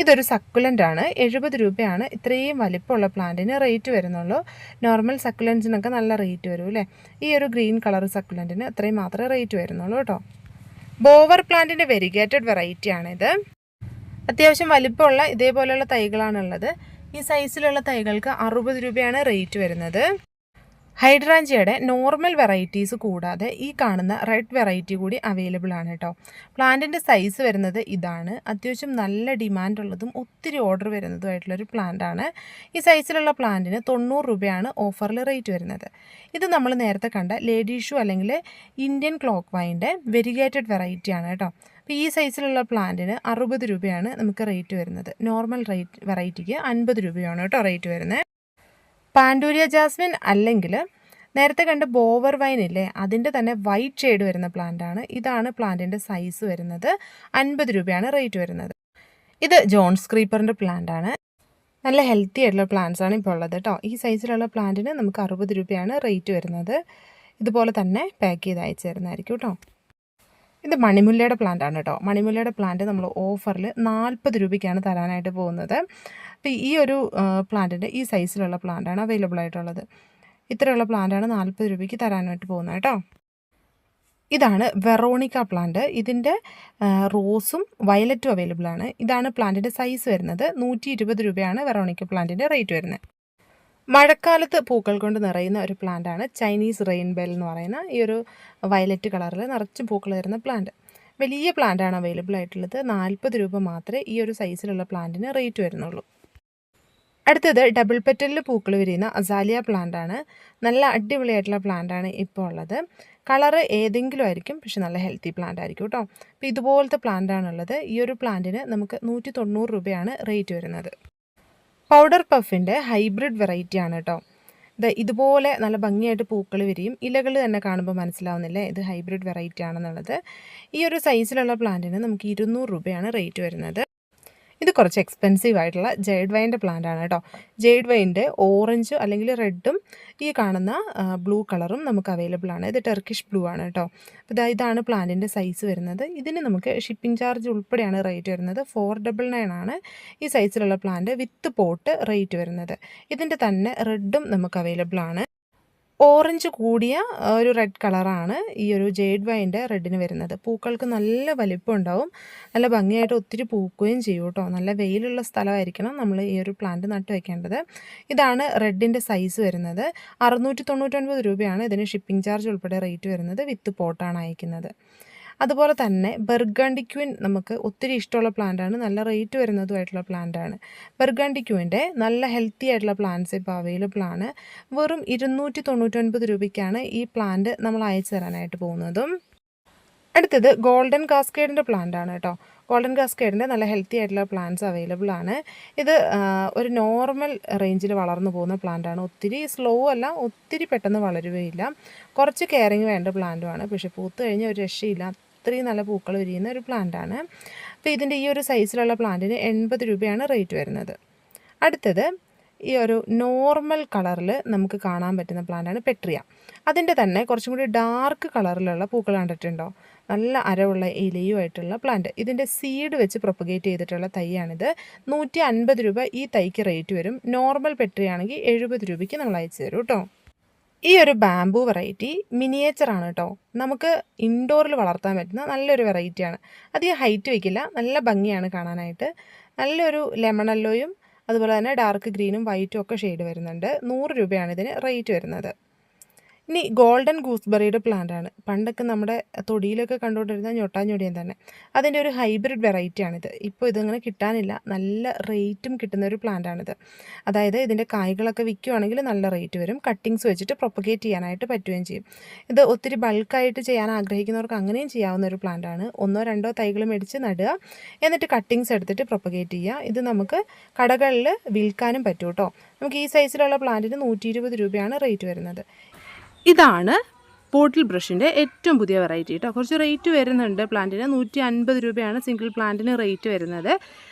ഇതൊരു സക്കുലൻ്റ് ആണ്. 70 രൂപയാണ് ഇത്രയും വലിപ്പമുള്ള പ്ലാന്റിന് റേറ്റ് വരുന്നുള്ളൂ. നോർമൽ സക്കുലൻസിനൊക്കെ നല്ല റേറ്റ് വരും അല്ലേ. ഈ ഒരു ഗ്രീൻ കളർ സക്കുലൻറ്റിന് അത്രയും മാത്രമേ റേറ്റ് വരുന്നുള്ളൂ കേട്ടോ. ബോവർ പ്ലാന്റിൻ്റെ വെരിഗേറ്റഡ് വെറൈറ്റിയാണിത്. അത്യാവശ്യം വലിപ്പമുള്ള ഇതേപോലെയുള്ള തൈകളാണുള്ളത്. ഈ സൈസിലുള്ള തൈകൾക്ക് 60 രൂപയാണ് റേറ്റ് വരുന്നത്. ഹൈഡ്രാഞ്ചിയയുടെ നോർമൽ വെറൈറ്റീസ് കൂടാതെ ഈ കാണുന്ന റെഡ് വെറൈറ്റി കൂടി അവൈലബിൾ ആണ് കേട്ടോ. പ്ലാന്റിൻ്റെ സൈസ് വരുന്നത് ഇതാണ്. അത്യാവശ്യം നല്ല ഡിമാൻഡ് ഉള്ളതും ഒത്തിരി ഓർഡർ വരുന്നതുമായിട്ടുള്ളൊരു പ്ലാന്റാണ്. ഈ സൈസിലുള്ള പ്ലാന്റിന് 90 രൂപയാണ് ഓഫറിൽ റേറ്റ് വരുന്നത്. ഇത് നമ്മൾ നേരത്തെ കണ്ട ലേഡി ഷൂ അല്ലെങ്കിൽ ഇന്ത്യൻ ക്ലോക്ക് വൈൻ്റെ വെരിഗേറ്റഡ് വെറൈറ്റിയാണ് കേട്ടോ. അപ്പോൾ ഈ സൈസിലുള്ള പ്ലാന്റിന് 60 രൂപയാണ് നമുക്ക് റേറ്റ് വരുന്നത്. നോർമൽ വെറൈറ്റിക്ക് 50 രൂപയാണ് കേട്ടോ റേറ്റ് വരുന്നത്. പാൻഡൂരിയ ജാസ്മിൻ അല്ലെങ്കിൽ നേരത്തെ കണ്ട ബോവർ വൈൻ ഇല്ലേ, അതിൻ്റെ തന്നെ വൈറ്റ് ഷെയ്ഡ് വരുന്ന പ്ലാന്റാണ്. ഇതാണ് പ്ലാന്റിൻ്റെ സൈസ് വരുന്നത്. 50 രൂപയാണ് റേറ്റ് വരുന്നത്. ഇത് ജോൺസ് ക്രീപ്പറിൻ്റെ പ്ലാന്റാണ്. നല്ല ഹെൽത്തി ആയിട്ടുള്ള പ്ലാന്റ്സ് ആണ് ഇപ്പോൾ ഉള്ളത് കേട്ടോ. ഈ സൈസിലുള്ള പ്ലാന്റിന് നമുക്ക് 60 രൂപയാണ് റേറ്റ് വരുന്നത്. ഇതുപോലെ തന്നെ പാക്ക് ചെയ്ത് അയച്ചു തരുന്നതായിരിക്കും കേട്ടോ. ഇത് മണിമുല്ലയുടെ പ്ലാന്റ് ആണ് കേട്ടോ. മണിമുല്ലയുടെ പ്ലാന്റ് നമ്മൾ ഓഫറിൽ 40 രൂപയ്ക്കാണ് തരാനായിട്ട് പോകുന്നത്. അപ്പോൾ ഈ ഒരു പ്ലാന്റിൻ്റെ ഈ സൈസിലുള്ള പ്ലാന്റാണ് അവൈലബിൾ ആയിട്ടുള്ളത്. ഇത്രയുള്ള പ്ലാന്റാണ് 40 രൂപയ്ക്ക് തരാനായിട്ട് പോകുന്നത് കേട്ടോ. ഇതാണ് വെറോണിക്ക പ്ലാന്റ്. ഇതിൻ്റെ റോസും വയലറ്റും അവൈലബിൾ ആണ്. ഇതാണ് പ്ലാന്റിൻ്റെ സൈസ് വരുന്നത്. 120 രൂപയാണ് വെറോണിക്ക പ്ലാന്റിൻ്റെ റേറ്റ് വരുന്നത്. മഴക്കാലത്ത് പൂക്കൾ കൊണ്ട് നിറയുന്ന ഒരു പ്ലാന്റാണ് ചൈനീസ് റെയിൻബെൽ എന്ന് പറയുന്ന ഈ ഒരു വയലറ്റ് കളറിൽ നിറച്ചും പൂക്കൾ വരുന്ന പ്ലാന്റ്. വലിയ പ്ലാന്റാണ് അവൈലബിൾ ആയിട്ടുള്ളത്. 40 രൂപ മാത്രമേ ഈ ഒരു സൈസിലുള്ള പ്ലാന്റിന് റേറ്റ് വരുന്നുള്ളൂ. അടുത്തത് ഡബിൾ പെറ്റലിൽ പൂക്കൾ വിരിയുന്ന അസാലിയ പ്ലാന്റ് ആണ്. നല്ല അടിപൊളിയായിട്ടുള്ള പ്ലാന്റാണ് ഇപ്പോൾ ഉള്ളത്. കളറ് ഏതെങ്കിലും ആയിരിക്കും, പക്ഷെ നല്ല ഹെൽത്തി പ്ലാന്റ് ആയിരിക്കും കേട്ടോ. അപ്പോൾ ഇതുപോലത്തെ പ്ലാന്റാണുള്ളത്. ഈ ഒരു പ്ലാന്റിന് നമുക്ക് 190 രൂപയാണ് റേറ്റ് വരുന്നത്. പൗഡർ പഫിൻ്റെ ഹൈബ്രിഡ് വെറൈറ്റി ആണ് കേട്ടോ. ഇതുപോലെ നല്ല ഭംഗിയായിട്ട് പൂക്കൾ വിരിയും. ഇലകൾ തന്നെ കാണുമ്പോൾ മനസ്സിലാവുന്നില്ലേ ഇത് ഹൈബ്രിഡ് വെറൈറ്റി ആണെന്നുള്ളത്. ഈ ഒരു സൈസിലുള്ള പ്ലാന്റിന് നമുക്ക് 200 രൂപയാണ് റേറ്റ് വരുന്നത്. ഇത് കുറച്ച് എക്സ്പെൻസീവ് ആയിട്ടുള്ള ജെയ്ഡ് വൈൻ്റെ പ്ലാന്റ് ആണ് കേട്ടോ. ജെയ്ഡ് വൈൻ്റെ ഓറഞ്ച് അല്ലെങ്കിൽ റെഡും ഈ കാണുന്ന ബ്ലൂ കളറും നമുക്ക് അവൈലബിൾ ആണ്. ഇത് ടെർക്കിഷ് ബ്ലൂ ആണ് കേട്ടോ. അപ്പോൾ ഇതാണ് പ്ലാന്റിൻ്റെ സൈസ് വരുന്നത്. ഇതിന് നമുക്ക് ഷിപ്പിംഗ് ചാർജ് ഉൾപ്പെടെയാണ് റേറ്റ് വരുന്നത്. 499 ആണ് ഈ സൈസിലുള്ള പ്ലാന്റ് വിത്ത് പോട്ട് റേറ്റ് വരുന്നത്. ഇതിൻ്റെ തന്നെ റെഡും നമുക്ക് അവൈലബിൾ ആണ്. ഓറഞ്ച് കൂടിയ ഒരു റെഡ് കളറാണ് ഈ ഒരു ജെയ്ഡ് വൈൻ്റെ റെഡിന് വരുന്നത്. പൂക്കൾക്ക് നല്ല വലിപ്പം ഉണ്ടാവും. നല്ല ഭംഗിയായിട്ട് ഒത്തിരി പൂക്കുകയും ചെയ്യും കേട്ടോ. നല്ല വെയിലുള്ള സ്ഥലമായിരിക്കണം നമ്മൾ ഈ ഒരു പ്ലാന്റ് നട്ടു വയ്ക്കേണ്ടത്. ഇതാണ് റെഡിൻ്റെ സൈസ് വരുന്നത്. 699 രൂപയാണ് ഇതിന് ഷിപ്പിംഗ് ചാർജ് ഉൾപ്പെടെ റേറ്റ് വരുന്നത്. വിത്ത് പോട്ടാണ് അയക്കുന്നത്. അതുപോലെ തന്നെ ബർഗണ്ടി ക്വീൻ നമുക്ക് ഒത്തിരി ഇഷ്ടമുള്ള പ്ലാന്റാണ്. നല്ല റേറ്റ് വരുന്നതുമായിട്ടുള്ള പ്ലാന്റാണ്. ബർഗണ്ടി ക്വീൻ്റെ നല്ല ഹെൽത്തി ആയിട്ടുള്ള പ്ലാന്റ്സ് ഇപ്പോൾ അവൈലബിൾ ആണ്. വെറും 299 രൂപയ്ക്കാണ് ഈ പ്ലാന്റ് നമ്മൾ അയച്ചു തരാനായിട്ട് പോകുന്നതും. അടുത്തത് ഗോൾഡൻ കാസ്കേഡിൻ്റെ പ്ലാന്റ് ആണ് കേട്ടോ. ഗോൾഡൻ കാസ്കേഡിൻ്റെ നല്ല ഹെൽത്തി ആയിട്ടുള്ള പ്ലാന്റ്സ് അവൈലബിൾ ആണ്. ഇത് ഒരു നോർമൽ റേഞ്ചിൽ വളർന്നു പോകുന്ന പ്ലാന്റാണ്. ഒത്തിരി സ്ലോ അല്ല, ഒത്തിരി പെട്ടെന്ന് വളരുകയില്ല. കുറച്ച് കെയറിങ് വേണ്ട പ്ലാന്റുമാണ്. പക്ഷേ പൂത്ത് കഴിഞ്ഞാൽ ഒരു രക്ഷയില്ല. അത്രയും നല്ല പൂക്കൾ വിരിയുന്ന ഒരു പ്ലാന്റാണ്. അപ്പോൾ ഇതിൻ്റെ ഈ ഒരു സൈസിലുള്ള പ്ലാന്റിന് 80 രൂപയാണ് റേറ്റ് വരുന്നത്. അടുത്തത് ഈ ഒരു നോർമൽ കളറിൽ നമുക്ക് കാണാൻ പറ്റുന്ന പ്ലാന്റാണ് പെട്രിയ. അതിൻ്റെ തന്നെ കുറച്ചും കൂടി ഡാർക്ക് കളറിലുള്ള പൂക്കൾ കണ്ടിട്ടുണ്ടോ? നല്ല അരവുള്ള ഇലയുമായിട്ടുള്ള പ്ലാന്റ്. ഇതിൻ്റെ സീഡ് വെച്ച് പ്രൊപ്പഗേറ്റ് ചെയ്തിട്ടുള്ള തൈയാണിത്. 150 രൂപ ഈ തൈക്ക് റേറ്റ് വരും. നോർമൽ പെട്രിയ ആണെങ്കിൽ 70 രൂപയ്ക്ക് നമ്മൾ അയച്ചു തരും കേട്ടോ. ഈ ഒരു ബാംബൂ വെറൈറ്റി മിനിയേച്ചറാണ് കേട്ടോ. നമുക്ക് ഇൻഡോറിൽ വളർത്താൻ പറ്റുന്ന നല്ലൊരു വെറൈറ്റിയാണ്. അധികം ഹൈറ്റ് വയ്ക്കില്ല, നല്ല ഭംഗിയാണ് കാണാനായിട്ട്. നല്ലൊരു ലെമൺ യെല്ലോയും അതുപോലെ തന്നെ ഡാർക്ക് ഗ്രീനും വൈറ്റും ഒക്കെ ഷെയ്ഡ് വരുന്നുണ്ട്. 100 രൂപയാണ് ഇതിന് റേറ്റ് വരുന്നത്. ഇനി ഗോൾഡൻ ഗൂസ്ബെറിയുടെ പ്ലാന്റാണ്. പണ്ടൊക്കെ നമ്മുടെ തൊടിയിലൊക്കെ കണ്ടുകൊണ്ടിരുന്ന ഞൊട്ടാഞ്ഞൊടിയൻ തന്നെ. അതിൻ്റെ ഒരു ഹൈബ്രിഡ് വെറൈറ്റിയാണിത്. ഇപ്പോൾ ഇതിങ്ങനെ കിട്ടാനില്ല. നല്ല റേറ്റും കിട്ടുന്ന ഒരു പ്ലാന്റാണിത്. അതായത് ഇതിൻ്റെ കായ്കളൊക്കെ വിൽക്കുകയാണെങ്കിൽ നല്ല റേറ്റ് വരും. കട്ടിങ്സ് വെച്ചിട്ട് പ്രൊപ്പഗേറ്റ് ചെയ്യാനായിട്ട് പറ്റുകയും ചെയ്യും. ഇത് ഒത്തിരി ബൾക്കായിട്ട് ചെയ്യാൻ ആഗ്രഹിക്കുന്നവർക്ക് അങ്ങനെയും ചെയ്യാവുന്ന ഒരു പ്ലാന്റാണ്. 1-2 തൈകൾ മേടിച്ച് നടുക, എന്നിട്ട് കട്ടിങ്സ് എടുത്തിട്ട് പ്രൊപ്പഗേറ്റ് ചെയ്യുക. ഇത് നമുക്ക് കടകളിൽ വിൽക്കാനും പറ്റും കേട്ടോ. നമുക്ക് ഈ സൈസിലുള്ള പ്ലാന്റിന് 120 രൂപയാണ് റേറ്റ് വരുന്നത്. ഇതാണ് ബോട്ടിൽ ബ്രഷിൻ്റെ ഏറ്റവും പുതിയ വെറൈറ്റി കേട്ടോ. കുറച്ച് റേറ്റ് വരുന്നുണ്ട് പ്ലാന്റിന്. 150 രൂപയാണ് സിംഗിൾ പ്ലാന്റിന് റേറ്റ് വരുന്നത്.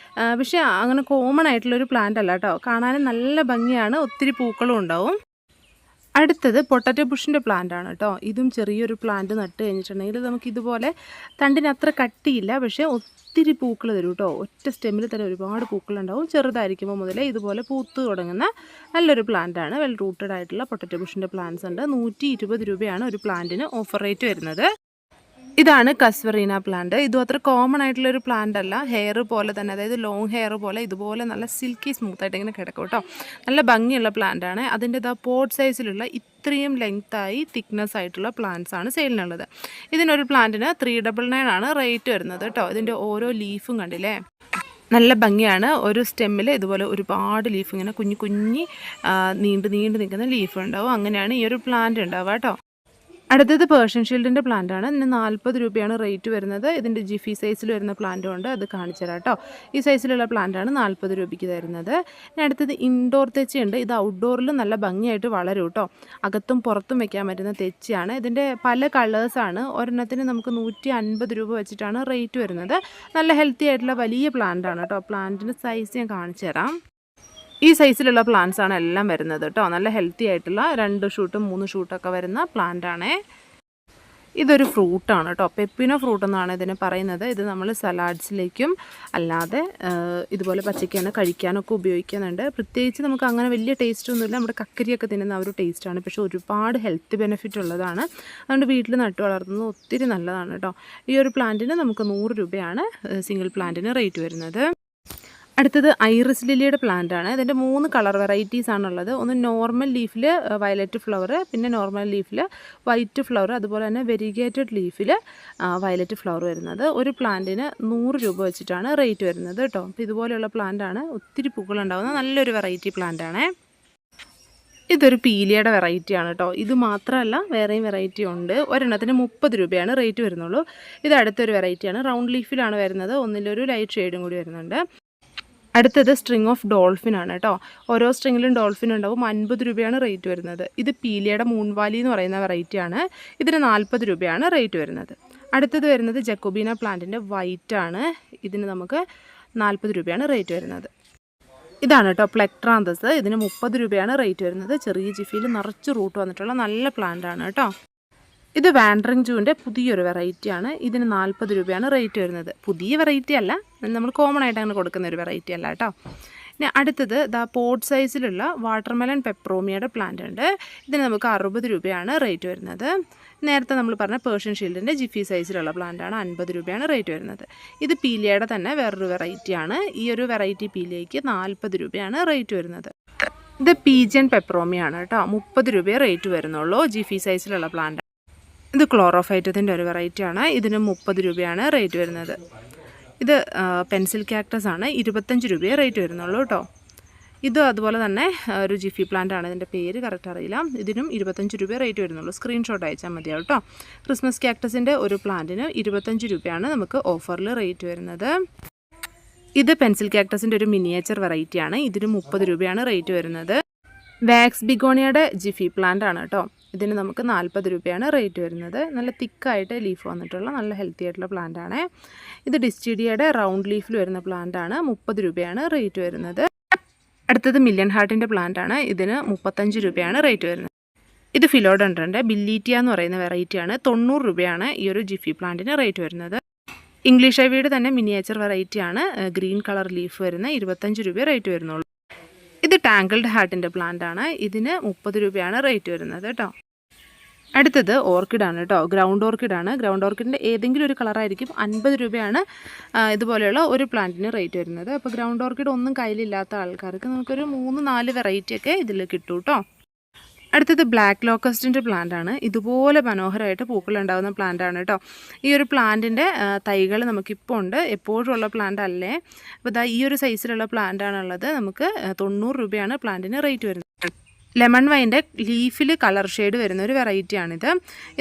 പക്ഷേ അങ്ങനെ കോമൺ ആയിട്ടുള്ളൊരു പ്ലാന്റ് അല്ല കേട്ടോ. കാണാനും നല്ല ഭംഗിയാണ്, ഒത്തിരി പൂക്കളും ഉണ്ടാവും. അടുത്തത് പൊട്ടറ്റോ ബുഷിൻ്റെ പ്ലാന്റ് ആണ് കേട്ടോ. ഇതും ചെറിയൊരു പ്ലാന്റ് നട്ട് കഴിഞ്ഞിട്ടുണ്ടെങ്കിൽ നമുക്ക് ഇതുപോലെ തണ്ടിന് അത്ര കട്ടിയില്ല, പക്ഷേ ഒത്തിരി പൂക്കൾ തരും കേട്ടോ. ഒറ്റ സ്റ്റെമ്മിൽ തന്നെ ഒരുപാട് പൂക്കളുണ്ടാവും. ചെറുതായിരിക്കുമ്പോൾ മുതലേ ഇതുപോലെ പൂത്ത് തുടങ്ങുന്ന നല്ലൊരു പ്ലാന്റാണ്. വെൽ റൂട്ടഡ് ആയിട്ടുള്ള പൊട്ടറ്റോ ബുഷിൻ്റെ പ്ലാന്റ്സ് ഉണ്ട്. 120 രൂപയാണ് ഒരു പ്ലാന്റിന് ഓഫർ റേറ്റ് വരുന്നത്. ഇതാണ് കസ്വറീന പ്ലാന്റ്. ഇതും അത്ര കോമൺ ആയിട്ടുള്ളൊരു പ്ലാന്റ് അല്ല. ഹെയർ പോലെ തന്നെ, അതായത് ലോങ് ഹെയർ പോലെ ഇതുപോലെ നല്ല സിൽക്കി സ്മൂത്തായിട്ട് ഇങ്ങനെ കിടക്കും കേട്ടോ. നല്ല ഭംഗിയുള്ള പ്ലാന്റാണ്. അതിൻ്റെ പോട്ട് സൈസിലുള്ള ഇത്രയും ലെങ്ത്തായി തിക്നെസ് ആയിട്ടുള്ള പ്ലാന്റ്സ് ആണ് സെയിലിനുള്ളത്. ഇതിനൊരു പ്ലാന്റിന് 399 ആണ് റേറ്റ് വരുന്നത് കേട്ടോ. ഇതിൻ്റെ ഓരോ ലീഫും കണ്ടില്ലേ, നല്ല ഭംഗിയാണ്. ഒരു സ്റ്റെമ്മിൽ ഇതുപോലെ ഒരുപാട് ലീഫ് ഇങ്ങനെ കുഞ്ഞി നീണ്ട് നിൽക്കുന്ന ലീഫ് ഉണ്ടാവും. അങ്ങനെയാണ് ഈ ഒരു പ്ലാന്റ് ഉണ്ടാവുക കേട്ടോ. അടുത്തത് പേർഷ്യൻ ഷീൽഡിൻ്റെ പ്ലാന്റാണ്. ഇതിന് 40 രൂപയാണ് റേറ്റ് വരുന്നത്. ഇതിൻ്റെ ജിഫി സൈസിൽ വരുന്ന പ്ലാന്റും ഉണ്ട്, അത് കാണിച്ചു തരാം കേട്ടോ. ഈ സൈസിലുള്ള പ്ലാന്റാണ് 40 രൂപയ്ക്ക് തരുന്നത്. ഇനി അടുത്തത് ഇൻഡോർ തെച്ചിയുണ്ട്. ഇത് ഔട്ട്ഡോറിൽ നല്ല ഭംഗിയായിട്ട് വളരും കേട്ടോ. അകത്തും പുറത്തും വെക്കാൻ പറ്റുന്ന തെച്ചിയാണ്. ഇതിൻ്റെ പല കളേഴ്സാണ്. ഒരെണ്ണത്തിന് നമുക്ക് 150 രൂപ വെച്ചിട്ടാണ് റേറ്റ് വരുന്നത്. നല്ല ഹെൽത്തി ആയിട്ടുള്ള വലിയ പ്ലാന്റാണ് കേട്ടോ. പ്ലാന്റിൻ്റെ സൈസ് ഞാൻ കാണിച്ചു തരാം. ഈ സൈസിലുള്ള പ്ലാന്റ്സ് ആണ് എല്ലാം വരുന്നത് കേട്ടോ. നല്ല ഹെൽത്തി ആയിട്ടുള്ള 2 ഷൂട്ടും 3 ഷൂട്ടൊക്കെ വരുന്ന പ്ലാന്റാണേ. ഇതൊരു ഫ്രൂട്ടാണ് കേട്ടോ. പെപ്പിനോ ഫ്രൂട്ട് എന്നാണ് ഇതിനെ പറയുന്നത്. ഇത് നമ്മൾ സലാഡ്സിലേക്കും അല്ലാതെ ഇതുപോലെ പച്ചയ്ക്ക് തന്നെ കഴിക്കാനൊക്കെ ഉപയോഗിക്കുന്നുണ്ട്. പ്രത്യേകിച്ച് നമുക്ക് അങ്ങനെ വലിയ ടേസ്റ്റ് ഒന്നുമില്ല. നമ്മുടെ കക്കരിയൊക്കെ തിന്നുന്ന ഒരു ടേസ്റ്റാണ്. പക്ഷേ ഒരുപാട് ഹെൽത്ത് ബെനിഫിറ്റ് ഉള്ളതാണ്. അതുകൊണ്ട് വീട്ടിൽ നട്ടു വളർത്തുന്നത് ഒത്തിരി നല്ലതാണ് കേട്ടോ. ഈ ഒരു പ്ലാന്റിന് നമുക്ക് 100 രൂപയാണ് സിംഗിൾ പ്ലാന്റിന് റേറ്റ് വരുന്നത്. അടുത്തത് ഐറിസ് ലില്ലിയുടെ പ്ലാന്റാണ്. ഇതിൻ്റെ 3 കളർ വെറൈറ്റീസ് ആണുള്ളത്. ഒന്ന് നോർമൽ ലീഫിൽ വയലറ്റ് ഫ്ലവർ, പിന്നെ നോർമൽ ലീഫിൽ വൈറ്റ് ഫ്ലവർ, അതുപോലെ തന്നെ വെരിഗേറ്റഡ് ലീഫിൽ വയലറ്റ് ഫ്ലവർ വരുന്നത്. ഒരു പ്ലാന്റിന് 100 രൂപ വെച്ചിട്ടാണ് റേറ്റ് വരുന്നത് കേട്ടോ. അപ്പോൾ ഇതുപോലെയുള്ള പ്ലാന്റാണ്. ഒത്തിരി പൂക്കളുണ്ടാകുന്ന നല്ലൊരു വെറൈറ്റി പ്ലാന്റാണ്. ഇതൊരു പീലിയയുടെ വെറൈറ്റിയാണ് കേട്ടോ. ഇത് മാത്രമല്ല വേറെയും വെറൈറ്റി ഉണ്ട്. ഒരെണ്ണത്തിന് 30 രൂപയാണ് റേറ്റ് വരുന്നുള്ളൂ. ഇത് അടുത്തൊരു വെറൈറ്റിയാണ്. റൗണ്ട് ലീഫിലാണ് വരുന്നത്. ഒന്നിലൊരു ലൈറ്റ് ഷെയ്ഡും കൂടി വരുന്നുണ്ട്. അടുത്തത് സ്ട്രിങ് ഓഫ് ഡോൾഫിൻ ആണ് കേട്ടോ. ഓരോ സ്ട്രിങ്ങിലും ഡോൾഫിൻ ഉണ്ടാവും. 50 രൂപയാണ് റേറ്റ് വരുന്നത്. ഇത് പീലിയയുടെ മൂൺവാലി എന്ന് പറയുന്ന വെറൈറ്റിയാണ്. ഇതിന് 40 രൂപയാണ് റേറ്റ് വരുന്നത്. അടുത്തത് വരുന്നത് ജക്കോബീന പ്ലാന്റിൻ്റെ വൈറ്റ് ആണ്. ഇതിന് നമുക്ക് 40 രൂപയാണ് റേറ്റ് വരുന്നത്. ഇതാണ് കേട്ടോ പ്ലെക്ട്രാന്തസ്. ഇതിന് 30 രൂപയാണ് റേറ്റ് വരുന്നത്. ചെറിയ ജിഫിയിൽ നിറച്ച് റൂട്ട് വന്നിട്ടുള്ള നല്ല പ്ലാന്റ് ആണ് കേട്ടോ. ഇത് വാൻഡറിങ് ജൂവിൻ്റെ പുതിയൊരു വെറൈറ്റിയാണ്. ഇതിന് 40 രൂപയാണ് റേറ്റ് വരുന്നത്. പുതിയ വെറൈറ്റി അല്ല, നമ്മൾ കോമൺ ആയിട്ട് അങ്ങനെ കൊടുക്കുന്ന ഒരു വെറൈറ്റി അല്ല കേട്ടോ. പിന്നെ അടുത്തത് പോട്ട് സൈസിലുള്ള വാട്ടർമെലൺ പെപ്രോമിയയുടെ പ്ലാന്റ് ഉണ്ട്. ഇതിന് നമുക്ക് 60 രൂപയാണ് റേറ്റ് വരുന്നത്. നേരത്തെ നമ്മൾ പറഞ്ഞ പേർഷ്യൻ ഷീൽഡിൻ്റെ ജിഫി സൈസിലുള്ള പ്ലാന്റാണ്. 50 രൂപയാണ് റേറ്റ് വരുന്നത്. ഇത് പീലിയയുടെ തന്നെ വേറൊരു വെറൈറ്റിയാണ്. ഈ ഒരു വെറൈറ്റി പീലിയയ്ക്ക് 40 രൂപയാണ് റേറ്റ് വരുന്നത്. ഇത് പീജിയൻ പെപ്രോമിയാണ് കേട്ടോ. 30 രൂപയെ റേറ്റ് വരുന്നുള്ളൂ. ജിഫി സൈസിലുള്ള പ്ലാന്റ്. ഇത് ക്ലോറോഫൈറ്റത്തിൻ്റെ ഒരു വെറൈറ്റിയാണ്. ഇതിന് 30 രൂപയാണ് റേറ്റ് വരുന്നത്. ഇത് പെൻസിൽ കാക്ടസ് ആണ്. 25 രൂപയെ റേറ്റ് വരുന്നുള്ളൂ കേട്ടോ. ഇത് അതുപോലെ തന്നെ ഒരു ജിഫി പ്ലാന്റ് ആണ്. ഇതിൻ്റെ പേര് കറക്റ്റ് അറിയില്ല. ഇതിനും 25 രൂപയെ റേറ്റ് വരുന്നുള്ളൂ. സ്ക്രീൻഷോട്ട് അയച്ചാൽ മതിയാവും കേട്ടോ. ക്രിസ്മസ് കാക്ടസിൻ്റെ ഒരു പ്ലാന്റിന് 25 രൂപയാണ് നമുക്ക് ഓഫറിൽ റേറ്റ് വരുന്നത്. ഇത് പെൻസിൽ കാക്ടസിൻ്റെ ഒരു മിനിയേച്ചർ വെറൈറ്റിയാണ്. ഇതിന് 30 രൂപയാണ് റേറ്റ് വരുന്നത്. വാക്സ് ബിഗോണിയയുടെ ജിഫി പ്ലാന്റ് ആണ് കേട്ടോ. ഇതിന് നമുക്ക് 40 രൂപയാണ് റേറ്റ് വരുന്നത്. നല്ല തിക്കായിട്ട് ലീഫ് വന്നിട്ടുള്ള നല്ല ഹെൽത്തി ആയിട്ടുള്ള പ്ലാന്റ് ആണ്. ഇത് ഡിസ്റ്റിഡിയയുടെ റൗണ്ട് ലീഫിൽ വരുന്ന പ്ലാന്റ് ആണ്. 30 രൂപയാണ് റേറ്റ് വരുന്നത്. അടുത്തത് മില്യൺ ഹാർട്ടിൻ്റെ പ്ലാന്റ് ആണ്. ഇതിന് 35 രൂപയാണ് റേറ്റ് വരുന്നത്. ഇത് ഫിലോഡൻഡ്രൻ്റെ ബില്ലീറ്റിയ എന്ന് പറയുന്ന വെറൈറ്റിയാണ്. 90 രൂപയാണ് ഈ ഒരു ജിഫി പ്ലാന്റിന് റേറ്റ് വരുന്നത്. ഇംഗ്ലീഷ് ഐവിയുടെ തന്നെ മിനിയേച്ചർ വെറൈറ്റിയാണ്. ഗ്രീൻ കളർ ലീഫ് വരുന്ന 25 രൂപ റേറ്റ് വരുന്നുള്ളൂ. ഇത് ടാങ്കിൾഡ് ഹാർട്ടിൻ്റെ പ്ലാന്റ് ആണ്. ഇതിന് 30 രൂപയാണ് റേറ്റ് വരുന്നത് കേട്ടോ. അടുത്തത് ഓർക്കിഡാണ് കേട്ടോ. ഗ്രൗണ്ട് ഓർക്കിഡാണ്. ഗ്രൗണ്ട് ഓർക്കിഡിൻ്റെ ഏതെങ്കിലും ഒരു കളറായിരിക്കും. 50 രൂപയാണ് ഇതുപോലെയുള്ള ഒരു പ്ലാന്റിന് റേറ്റ് വരുന്നത്. അപ്പോൾ ഗ്രൗണ്ട് ഓർക്കിഡ് ഒന്നും കയ്യിലില്ലാത്ത ആൾക്കാർക്ക് നമുക്കൊരു 3-4 വെറൈറ്റിയൊക്കെ ഇതിൽ കിട്ടും കേട്ടോ. അടുത്തത് ബ്ലാക്ക് ലോക്കസ്റ്റിൻ്റെ പ്ലാന്റ് ആണ്. ഇതുപോലെ മനോഹരമായിട്ട് പൂക്കളുണ്ടാകുന്ന പ്ലാന്റ് ആണ് കേട്ടോ. ഈ ഒരു പ്ലാന്റിൻ്റെ തൈകൾ നമുക്കിപ്പോൾ ഉണ്ട്. എപ്പോഴും ഉള്ള പ്ലാന്റ് അല്ലേ. അപ്പോൾ ഈ ഒരു സൈസിലുള്ള പ്ലാന്റ് ആണുള്ളത്. നമുക്ക് 90 രൂപയാണ് പ്ലാന്റിന് റേറ്റ് വരുന്നത്. ലെമൺ വൈൻ്റെ ലീഫിൽ കളർ ഷെയ്ഡ് വരുന്ന ഒരു വെറൈറ്റിയാണിത്.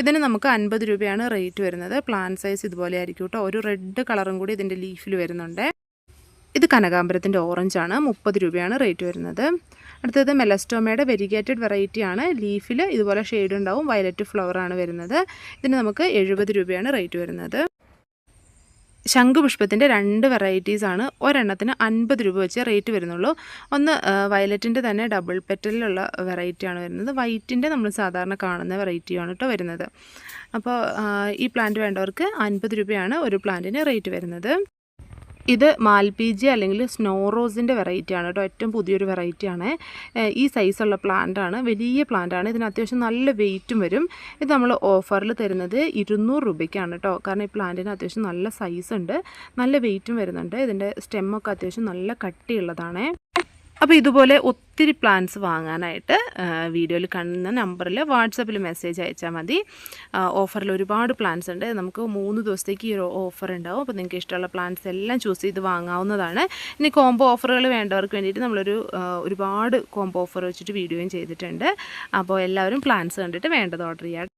ഇതിന് നമുക്ക് 50 രൂപയാണ് റേറ്റ് വരുന്നത്. പ്ലാന്റ് സൈസ് ഇതുപോലെ ആയിരിക്കും കേട്ടോ. ഒരു റെഡ് കളറും കൂടി ഇതിൻ്റെ ലീഫിൽ വരുന്നുണ്ട്. ഇത് കനകാംബരത്തിൻ്റെ ഓറഞ്ചാണ്. 30 രൂപയാണ് റേറ്റ് വരുന്നത്. അടുത്തത് മെലസ്റ്റോമയുടെ വെരിഗേറ്റഡ് വെറൈറ്റിയാണ്. ലീഫിൽ ഇതുപോലെ ഷെയ്ഡ് ഉണ്ടാവും. വയലറ്റ് ഫ്ലവറാണ് വരുന്നത്. ഇതിന് നമുക്ക് 70 രൂപയാണ് റേറ്റ് വരുന്നത്. ശംഖുപുഷ്പത്തിൻ്റെ 2 വെറൈറ്റീസാണ്. ഒരെണ്ണത്തിന് 50 രൂപ വെച്ച് റേറ്റ് വരുന്നുള്ളൂ. ഒന്ന് വയലറ്റിൻ്റെ തന്നെ ഡബിൾ പെറ്റലിലുള്ള വെറൈറ്റിയാണ് വരുന്നത്. വൈറ്റിൻ്റെ നമ്മൾ സാധാരണ കാണുന്ന വെറൈറ്റിയാണ് കേട്ടോ വരുന്നത്. അപ്പോൾ ഈ പ്ലാന്റ് വേണ്ടവർക്ക് 50 രൂപയാണ് ഒരു പ്ലാന്റിന് റേറ്റ് വരുന്നത്. ഇത് മാൽപീജിയ അല്ലെങ്കിൽ സ്നോ റോസിൻ്റെ വെറൈറ്റിയാണ് കേട്ടോ. ഏറ്റവും പുതിയൊരു വെറൈറ്റിയാണ്. ഈ സൈസുള്ള പ്ലാന്റാണ്. വലിയ പ്ലാന്റാണ്. ഇതിന് അത്യാവശ്യം നല്ല വെയിറ്റും വരും. ഇത് നമ്മൾ ഓഫറിൽ തരുന്നത് 200 രൂപയ്ക്കാണ് കേട്ടോ. കാരണം ഈ പ്ലാന്റിന് അത്യാവശ്യം നല്ല സൈസ് ഉണ്ട്. നല്ല വെയിറ്റും വരുന്നുണ്ട്. ഇതിൻ്റെ സ്റ്റെമ്മൊക്കെ അത്യാവശ്യം നല്ല കട്ടിയുള്ളതാണ്. അപ്പോൾ ഇതുപോലെ ഒത്തിരി പ്ലാൻസ് വാങ്ങാനായിട്ട് വീഡിയോയിൽ കാണുന്ന നമ്പറിൽ വാട്സപ്പിൽ മെസ്സേജ് അയച്ചാൽ മതി. ഓഫറിൽ ഒരുപാട് പ്ലാൻസ് ഉണ്ട്. നമുക്ക് 3 ദിവസത്തേക്ക് ഈ ഒരു ഓഫർ ഉണ്ടാവും. അപ്പോൾ നിങ്ങൾക്ക് ഇഷ്ടമുള്ള പ്ലാൻസ് എല്ലാം ചൂസ് ചെയ്ത് വാങ്ങാവുന്നതാണ്. ഇനി കോംബോ ഓഫറുകൾ വേണ്ടവർക്ക് വേണ്ടിയിട്ട് നമ്മളൊരു ഒരുപാട് കോംബോ ഓഫർ വെച്ചിട്ട് വീഡിയോയും ചെയ്തിട്ടുണ്ട്. അപ്പോൾ എല്ലാവരും പ്ലാൻസ് കണ്ടിട്ട് വേണ്ടത് ഓർഡർ ചെയ്യാം.